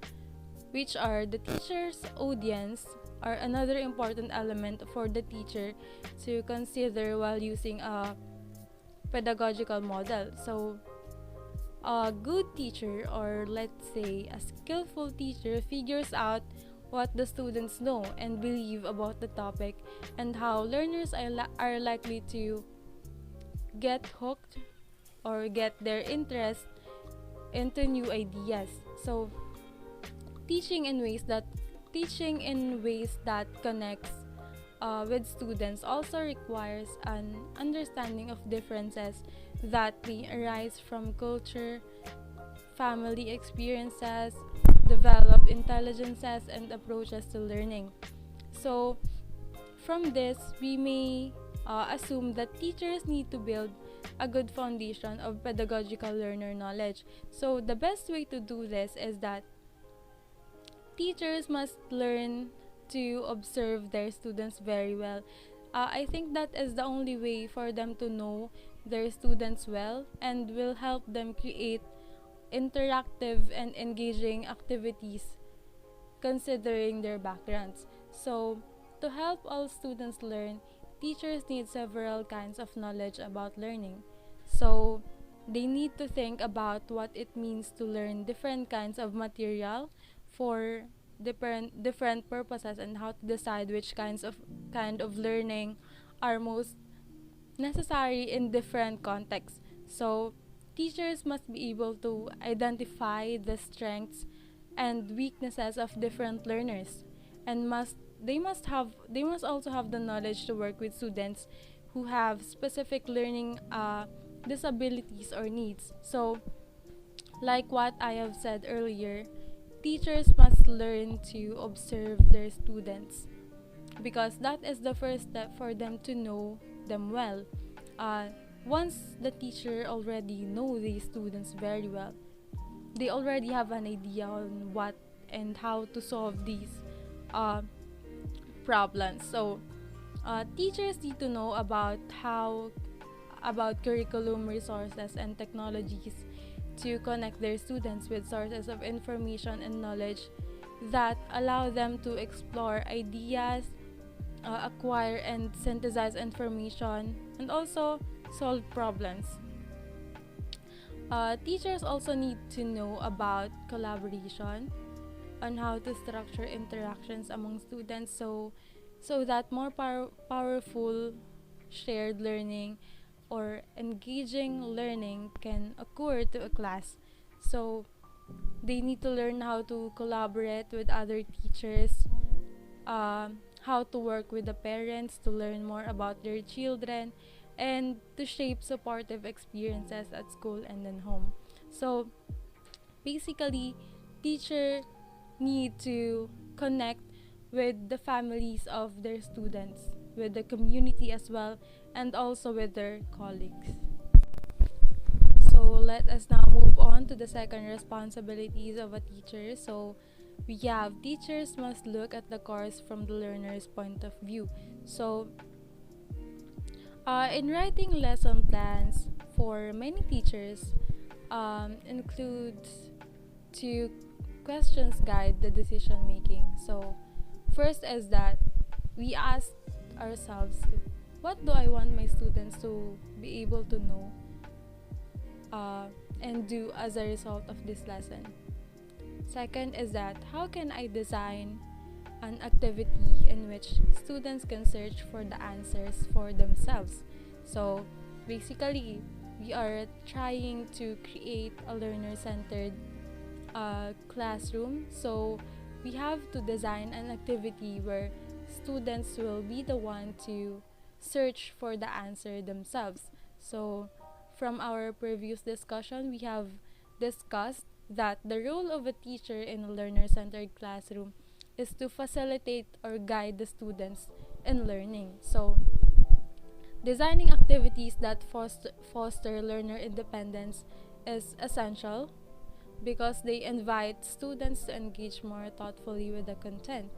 which are the teacher's audience, are another important element for the teacher to consider while using a pedagogical model. So, a good teacher, or let's say a skillful teacher, figures out what the students know and believe about the topic and how learners are likely to get hooked or get their interest into new ideas. So, teaching in ways that connects with students also requires an understanding of differences that may arise from culture, family experiences, developed intelligences, and approaches to learning. So, from this, we may assume that teachers need to build a good foundation of pedagogical learner knowledge. So, the best way to do this is that teachers must learn to observe their students very well. I think that is the only way for them to know their students well and will help them create interactive and engaging activities considering their backgrounds. So, to help all students learn, teachers need several kinds of knowledge about learning. So, they need to think about what it means to learn different kinds of material for different purposes and how to decide which kind of learning are most necessary in different contexts. So, teachers must be able to identify the strengths and weaknesses of different learners, and they must also have the knowledge to work with students who have specific learning disabilities or needs. So, like what I have said earlier, teachers must learn to observe their students because that is the first step for them to know them well. Once the teacher already know these students very well, they already have an idea on what and how to solve these uh, problems. So, teachers need to know about curriculum resources and technologies to connect their students with sources of information and knowledge that allow them to explore ideas, acquire and synthesize information, and also solve problems. Teachers also need to know about collaboration, on how to structure interactions among students, so that more powerful shared learning or engaging learning can occur to a class. So they need to learn how to collaborate with other teachers, how to work with the parents to learn more about their children, and to shape supportive experiences at school and then home. So basically, teacher need to connect with the families of their students, with the community as well, and also with their colleagues. So let us now move on to the second responsibilities of a teacher. So we have teachers must look at the course from the learner's point of view. So in writing lesson plans for many teachers includes to questions guide the decision making. So first is that we ask ourselves, what do I want my students to be able to know uh, and do as a result of this lesson? Second is that how can I design an activity in which students can search for the answers for themselves? So basically, we are trying to create a learner centered classroom. So we have to design an activity where students will be the one to search for the answer themselves. So from our previous discussion, we have discussed that the role of a teacher in a learner-centered classroom is to facilitate or guide the students in learning. So designing activities that foster learner independence is essential because they invite students to engage more thoughtfully with the content,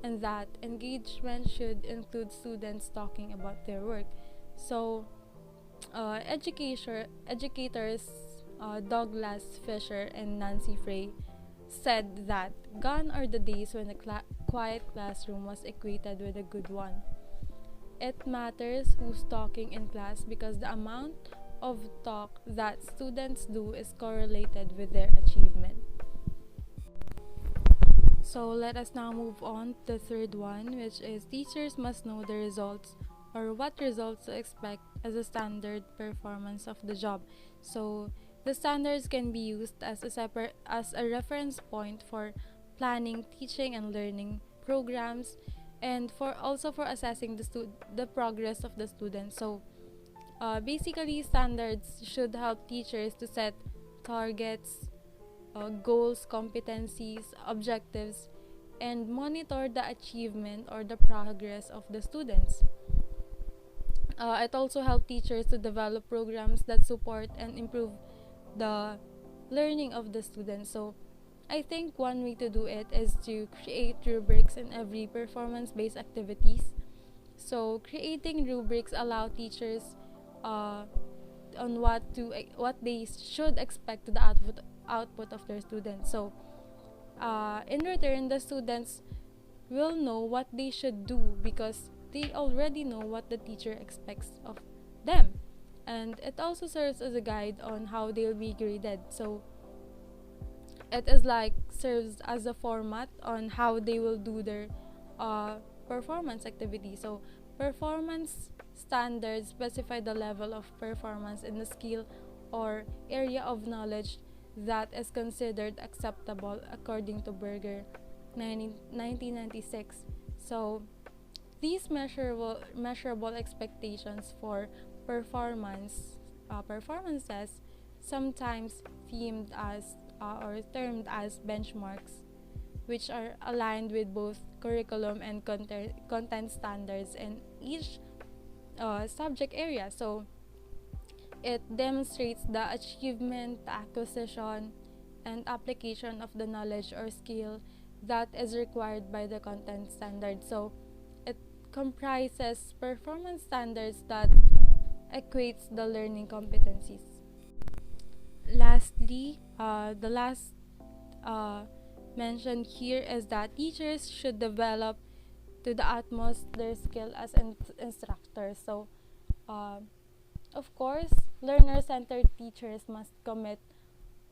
and that engagement should include students talking about their work. So, educators Douglas Fisher and Nancy Frey said that gone are the days when a quiet classroom was equated with a good one. It matters who's talking in class because the amount of talk that students do is correlated with their achievement. So let us now move on to the third one, which is teachers must know the results or what results to expect as a standard performance of the job. So the standards can be used as a reference point for planning, teaching, and learning programs, and for assessing the progress of the students. So basically, standards should help teachers to set targets, goals, competencies, objectives, and monitor the achievement or the progress of the students. It also helps teachers to develop programs that support and improve the learning of the students. So I think one way to do it is to create rubrics in every performance-based activities. So creating rubrics allow teachers uh, on what they should expect to the output of their students. So in return, the students will know what they should do because they already know what the teacher expects of them, and it also serves as a guide on how they'll be graded. So it is like serves as a format on how they will do their performance activity. So performance standards specify the level of performance in the skill or area of knowledge that is considered acceptable according to Berger 1996. So these measurable expectations for performances, sometimes themed as or termed as benchmarks, which are aligned with both curriculum and content standards in each subject area. So it demonstrates the achievement, acquisition, and application of the knowledge or skill that is required by the content standard. So it comprises performance standards that equates the learning competencies. Lastly, the last mentioned here is that teachers should develop to the utmost their skill as instructors. So, uh, of course, learner-centered teachers must commit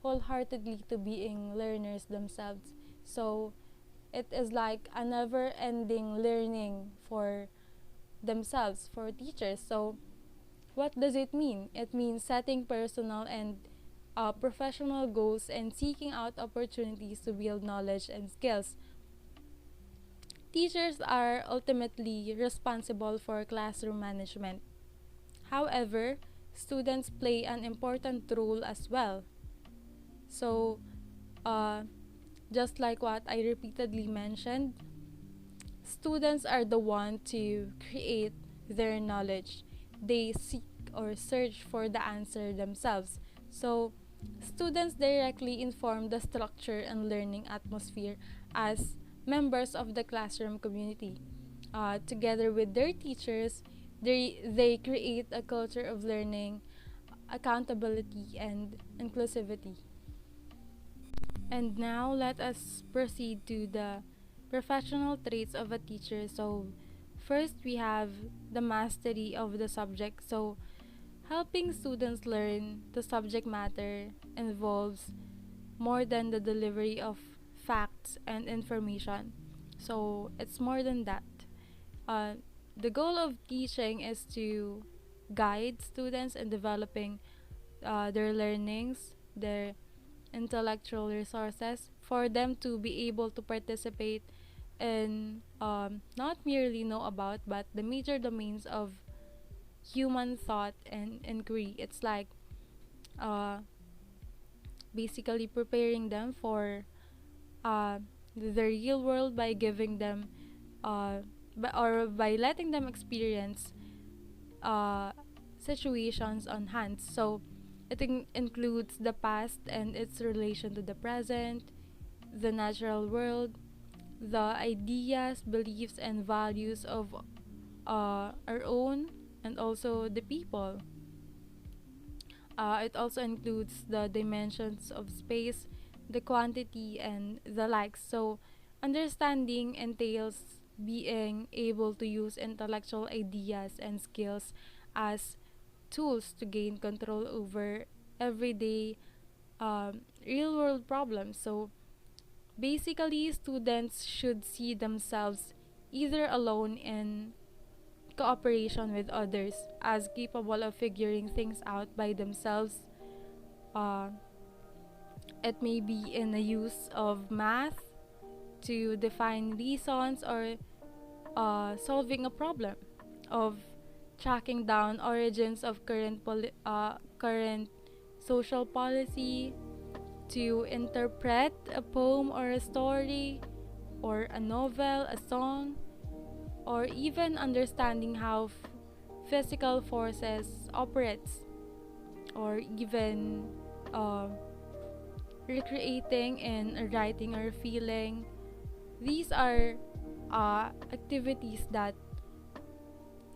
wholeheartedly to being learners themselves. So, it is like a never-ending learning for themselves, for teachers. So, what does it mean? It means setting personal and professional goals and seeking out opportunities to build knowledge and skills. Teachers are ultimately responsible for classroom management. However, students play an important role as well. So, uh, just like what I repeatedly mentioned, students are the one to create their knowledge. They seek or search for the answer themselves. So, students directly inform the structure and learning atmosphere as members of the classroom community. Together with their teachers, they create a culture of learning, accountability, and inclusivity. And now let us proceed to the professional traits of a teacher. So, first we have the mastery of the subject. So, helping students learn the subject matter involves more than the delivery of facts and information. So, it's more than that. Uh, the goal of teaching is to guide students in developing their learnings, their intellectual resources, for them to be able to participate in not merely know about, but the major domains of human thought and inquiry. It's like uh, basically preparing them for uh, the real world by giving them or by letting them experience uh, situations on hand. So it includes the past and its relation to the present, the natural world, the ideas, beliefs, and values of our own and also the people. It also includes the dimensions of space, the quantity, and the likes. So, understanding entails being able to use intellectual ideas and skills as tools to gain control over everyday real world problems. So, basically, students should see themselves either alone in cooperation with others as capable of figuring things out by themselves. Uh, it may be in the use of math to define reasons or solving a problem, of tracking down origins of current social policy, to interpret a poem or a story or a novel, a song, or even understanding how physical forces operates, or even uh, recreating in writing or feeling. These are activities that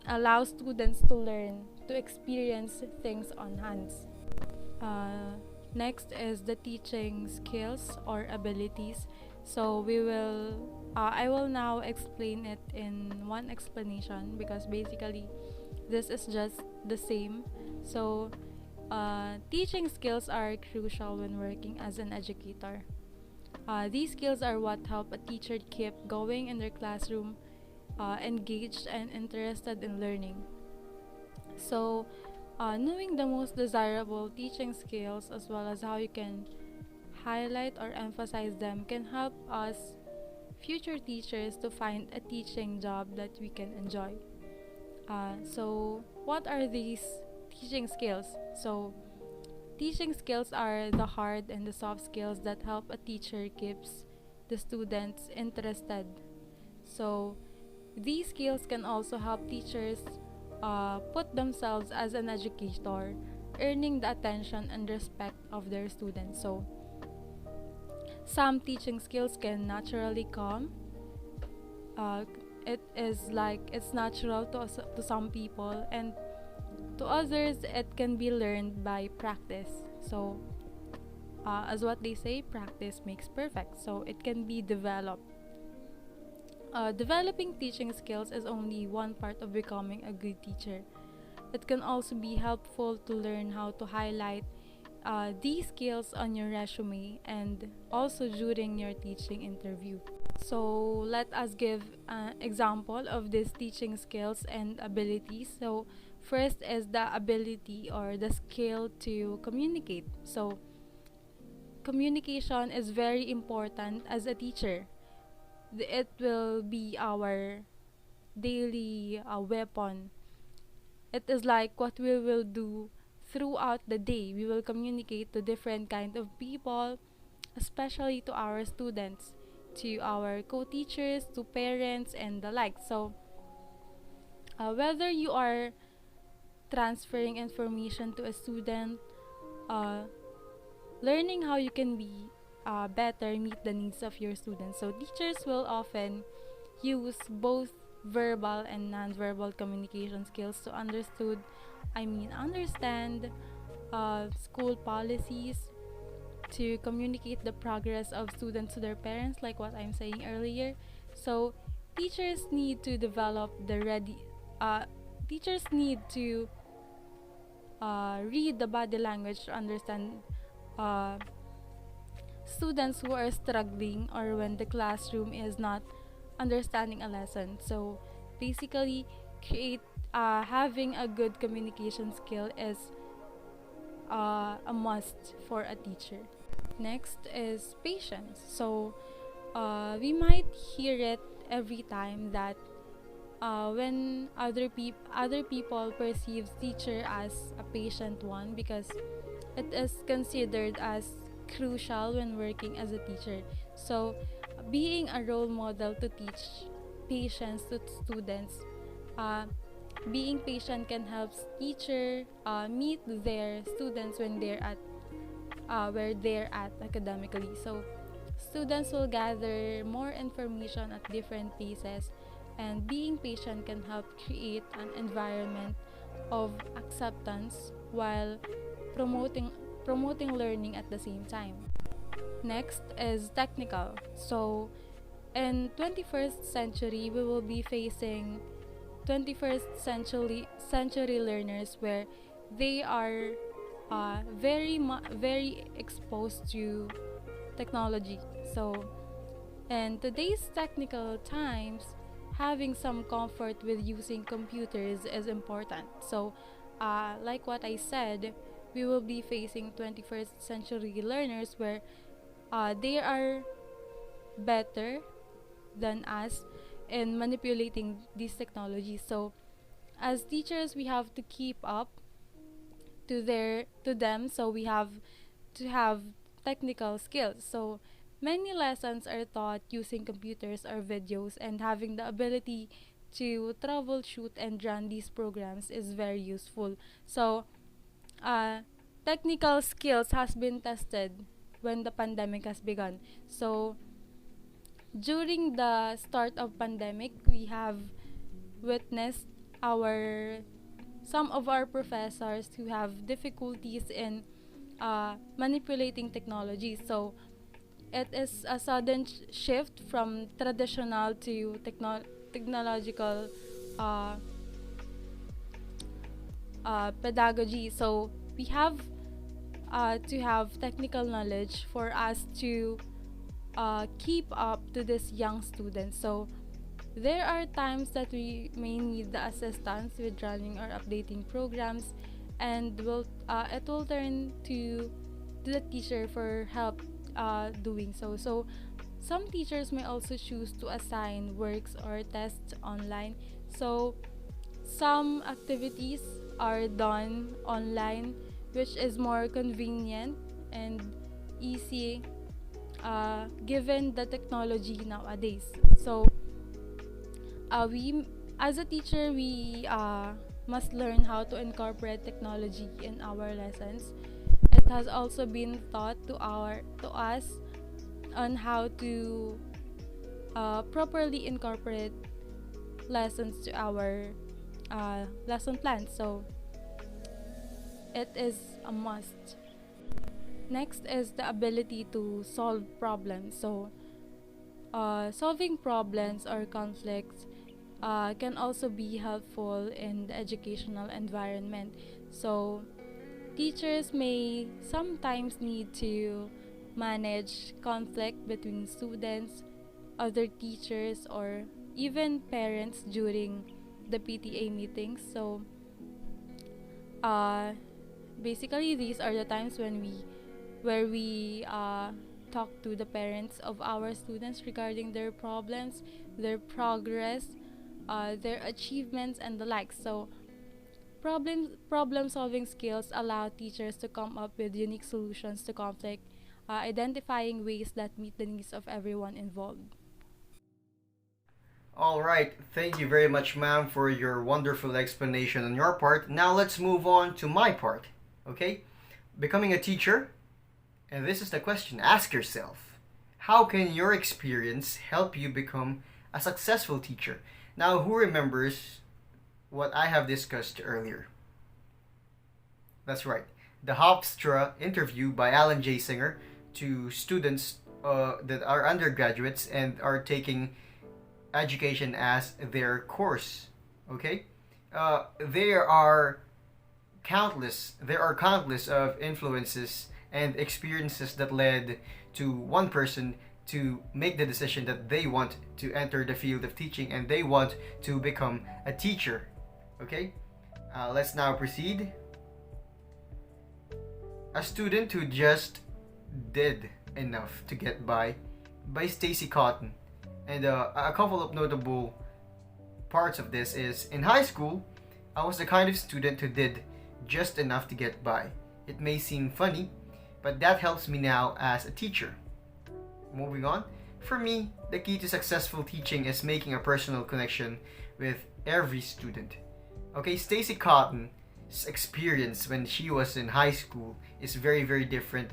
allow students to learn to experience things on hands. Next is the teaching skills or abilities. So I will now explain it in one explanation because basically this is just the same. So, teaching skills are crucial when working as an educator. These skills are what help a teacher keep going in their classroom, engaged and interested in learning. So, knowing the most desirable teaching skills as well as how you can highlight or emphasize them can help us future teachers to find a teaching job that we can enjoy. So, what are these teaching skills? So, teaching skills are the hard and the soft skills that help a teacher keeps the students interested. So, these skills can also help teachers put themselves as an educator, earning the attention and respect of their students. So, some teaching skills can naturally come. Uh, it is like it's natural to some people, and to others, it can be learned by practice. So, as what they say, practice makes perfect, so it can be developed. Developing teaching skills is only one part of becoming a good teacher. It can also be helpful to learn how to highlight these skills on your resume and also during your teaching interview. So let us give an example of these teaching skills and abilities. So first is the ability or the skill to communicate. So communication is very important as a teacher. It will be our daily weapon. It is like what we will do throughout the day. We will communicate to different kind of people, especially to our students, to our co-teachers, to parents, and the like. So whether you are transferring information to a student, uh, learning how you can be better meet the needs of your students. So teachers will often use both verbal and non-verbal communication skills to understand school policies, to communicate the progress of students to their parents, like what I'm saying earlier. So teachers need to develop the ready. Teachers need to read the body language to understand uh, students who are struggling or when the classroom is not understanding a lesson. So basically, create having a good communication skill is a must for a teacher. Next is patience. So we might hear it every time that when other people perceives teacher as a patient one, because it is considered as crucial when working as a teacher. So being a role model to teach patience to students, uh, being patient can help teacher meet their students when they're at where they're at academically. So students will gather more information at different paces, and being patient can help create an environment of acceptance while promoting learning at the same time. Next is technical. So in 21st century, we will be facing 21st century learners where they are very exposed to technology. So in today's technical times, having some comfort with using computers is important. So like what I said, we will be facing 21st century learners where they are better than us in manipulating these technologies. So as teachers, we have to keep up to them, so we have to have technical skills. So many lessons are taught using computers or videos, and having the ability to troubleshoot and run these programs is very useful. So uh, technical skills has been tested when the pandemic has begun. So during the start of pandemic, we have witnessed our some of our professors who have difficulties in manipulating technology. So it is a sudden shift from traditional to technological uh, pedagogy. So we have to have technical knowledge for us to keep up to these young students. So there are times that we may need the assistance with running or updating programs, and it will turn to the teacher for help doing so. So some teachers may also choose to assign works or tests online. So some activities are done online, which is more convenient and easy given the technology nowadays. So we as a teacher, we must learn how to incorporate technology in our lessons. It has also been taught to us on how to properly incorporate lessons to our lesson plan. So it is a must. Next is the ability to solve problems. So, solving problems or conflicts can also be helpful in the educational environment. So, teachers may sometimes need to manage conflict between students, other teachers, or even parents during the PTA meetings. So, uh, basically, these are the times where we talk to the parents of our students regarding their problems, their progress, their achievements, and the like. So, problem solving skills allow teachers to come up with unique solutions to conflict, identifying ways that meet the needs of everyone involved. All right, thank you very much, ma'am, for your wonderful explanation on your part. Now let's move on to my part. Okay, becoming a teacher, and this is the question. Ask yourself, how can your experience help you become a successful teacher? Now, who remembers what I have discussed earlier? That's right, the Hofstra interview by Alan J. Singer to students that are undergraduates and are taking education as their course. Okay, there are countless of influences and experiences that led to one person to make the decision that they want to enter the field of teaching and they want to become a teacher. Okay, let's now proceed. A student who just did enough to get by Stacy Cotton. And a couple of notable parts of this is in high school, I was the kind of student who did just enough to get by. It may seem funny, but that helps me now as a teacher. Moving on, for me, the key to successful teaching is making a personal connection with every student. Okay, Stacy Cotton's experience when she was in high school is very, very different,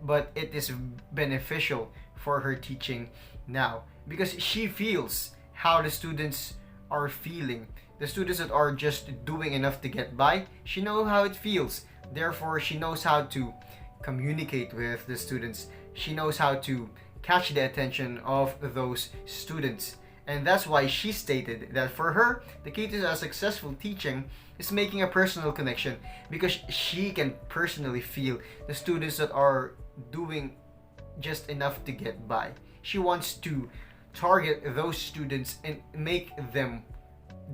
but it is beneficial for her teaching now because she feels how the students are feeling. The students that are just doing enough to get by, she knows how it feels. Therefore, she knows how to communicate with the students. She knows how to catch the attention of those students. And that's why she stated that for her, the key to a successful teaching is making a personal connection because she can personally feel the students that are doing just enough to get by. She wants to target those students and make them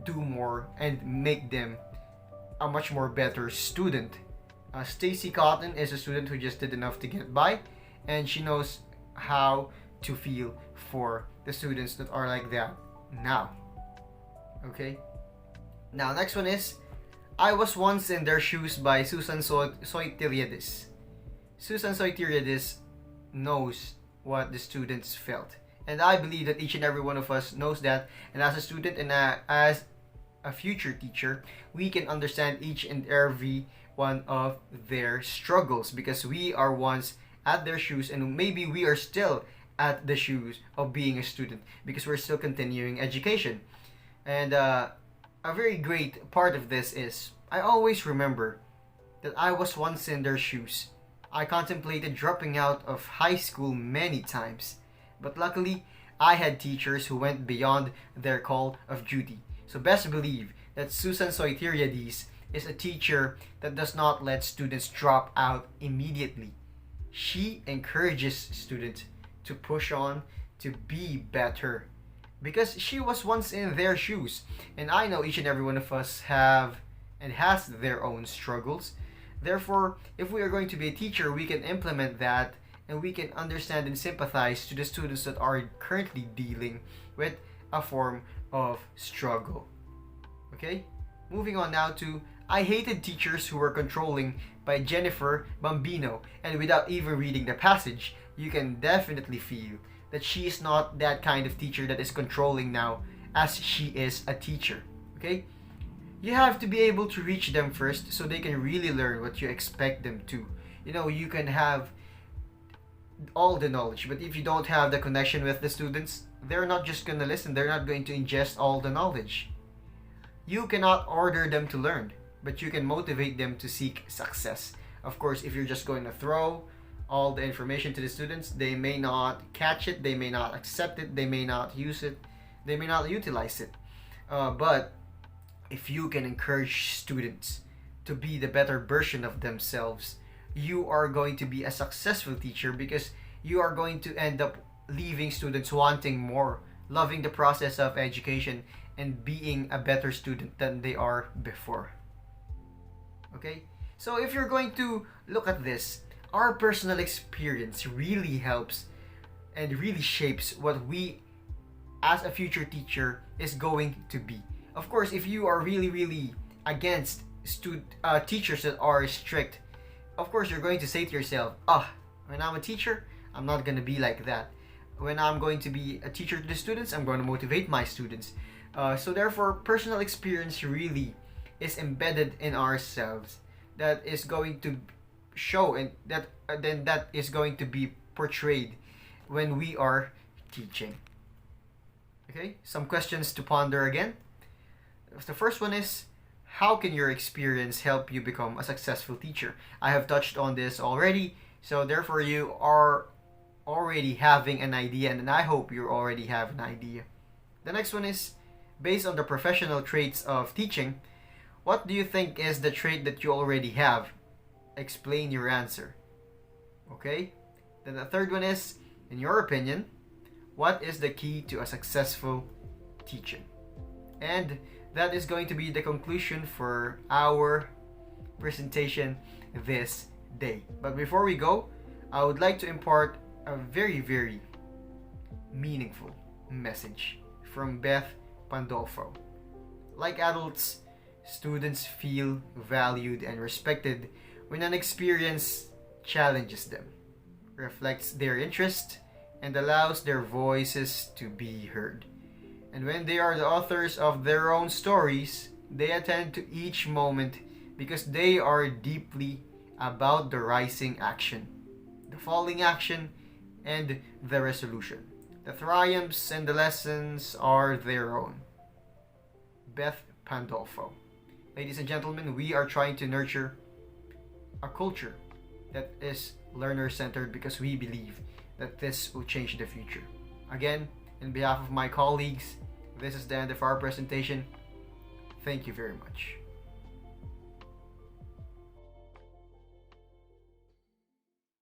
do more and make them a much more better student. Stacy Cotton is a student who just did enough to get by, and she knows how to feel for the students that are like that now. Okay? Now, next one is I Was Once in Their Shoes by Susan Soitiriadis. Susan Soitiriadis knows what the students felt. And I believe that each and every one of us knows that. And as a student and as a future teacher, we can understand each and every one of their struggles because we are once at their shoes and maybe we are still at the shoes of being a student because we're still continuing education. And a very great part of this is I always remember that I was once in their shoes. I contemplated dropping out of high school many times, but luckily I had teachers who went beyond their call of duty. So best believe that Susan Soitiriadis is a teacher that does not let students drop out immediately. She encourages students to push on, to be better. Because she was once in their shoes. And I know each and every one of us have and has their own struggles. Therefore, if we are going to be a teacher, we can implement that and we can understand and sympathize to the students that are currently dealing with a form of struggle. Okay? Moving on now to I Hated Teachers Who Were Controlling by Jennifer Bambino. And without even reading the passage, you can definitely feel that she is not that kind of teacher that is controlling now as she is a teacher. Okay? You have to be able to reach them first so they can really learn what you expect them to. You know, you can have all the knowledge, but if you don't have the connection with the students, they're not just going to listen, they're not going to ingest all the knowledge. You cannot order them to learn, but you can motivate them to seek success. Of course, if you're just going to throw all the information to the students. They may not catch it, they may not accept it, they may not use it, they may not utilize it. But if you can encourage students to be the better version of themselves, you are going to be a successful teacher, because you are going to end up leaving students wanting more, loving the process of education, and being a better student than they are before. Okay? So if you're going to look at this, our personal experience really helps and really shapes what we as a future teacher is going to be. Of course, if you are really against teachers that are strict, of course you're going to say to yourself, when I'm a teacher, I'm not going to be like that. When I'm going to be a teacher to the students, I'm going to motivate my students. So therefore, personal experience really is embedded in ourselves, that is going to show, and that is going to be portrayed when we are teaching. Okay, some questions to ponder again. The first one is, how can your experience help you become a successful teacher? I have touched on this already, so therefore you are already having an idea, and I hope you already have an idea. The next one is, based on the professional traits of teaching, what do you think is the trait that you already have? Explain your answer. Okay? Then the third one is, in your opinion, what is the key to a successful teaching? And that is going to be the conclusion for our presentation this day. But before we go, I would like to impart a very meaningful message from Beth Pandolfo. Like adults, students feel valued and respected when an experience challenges them, reflects their interest, and allows their voices to be heard. And when they are the authors of their own stories, they attend to each moment because they are deeply about the rising action, the falling action, and the resolution. The triumphs and the lessons are their own. Beth Pandolfo. Ladies and gentlemen, we are trying to nurture a culture that is learner-centered, because we believe that this will change the future. Again, in behalf of my colleagues, this is the end of our presentation. Thank you very much.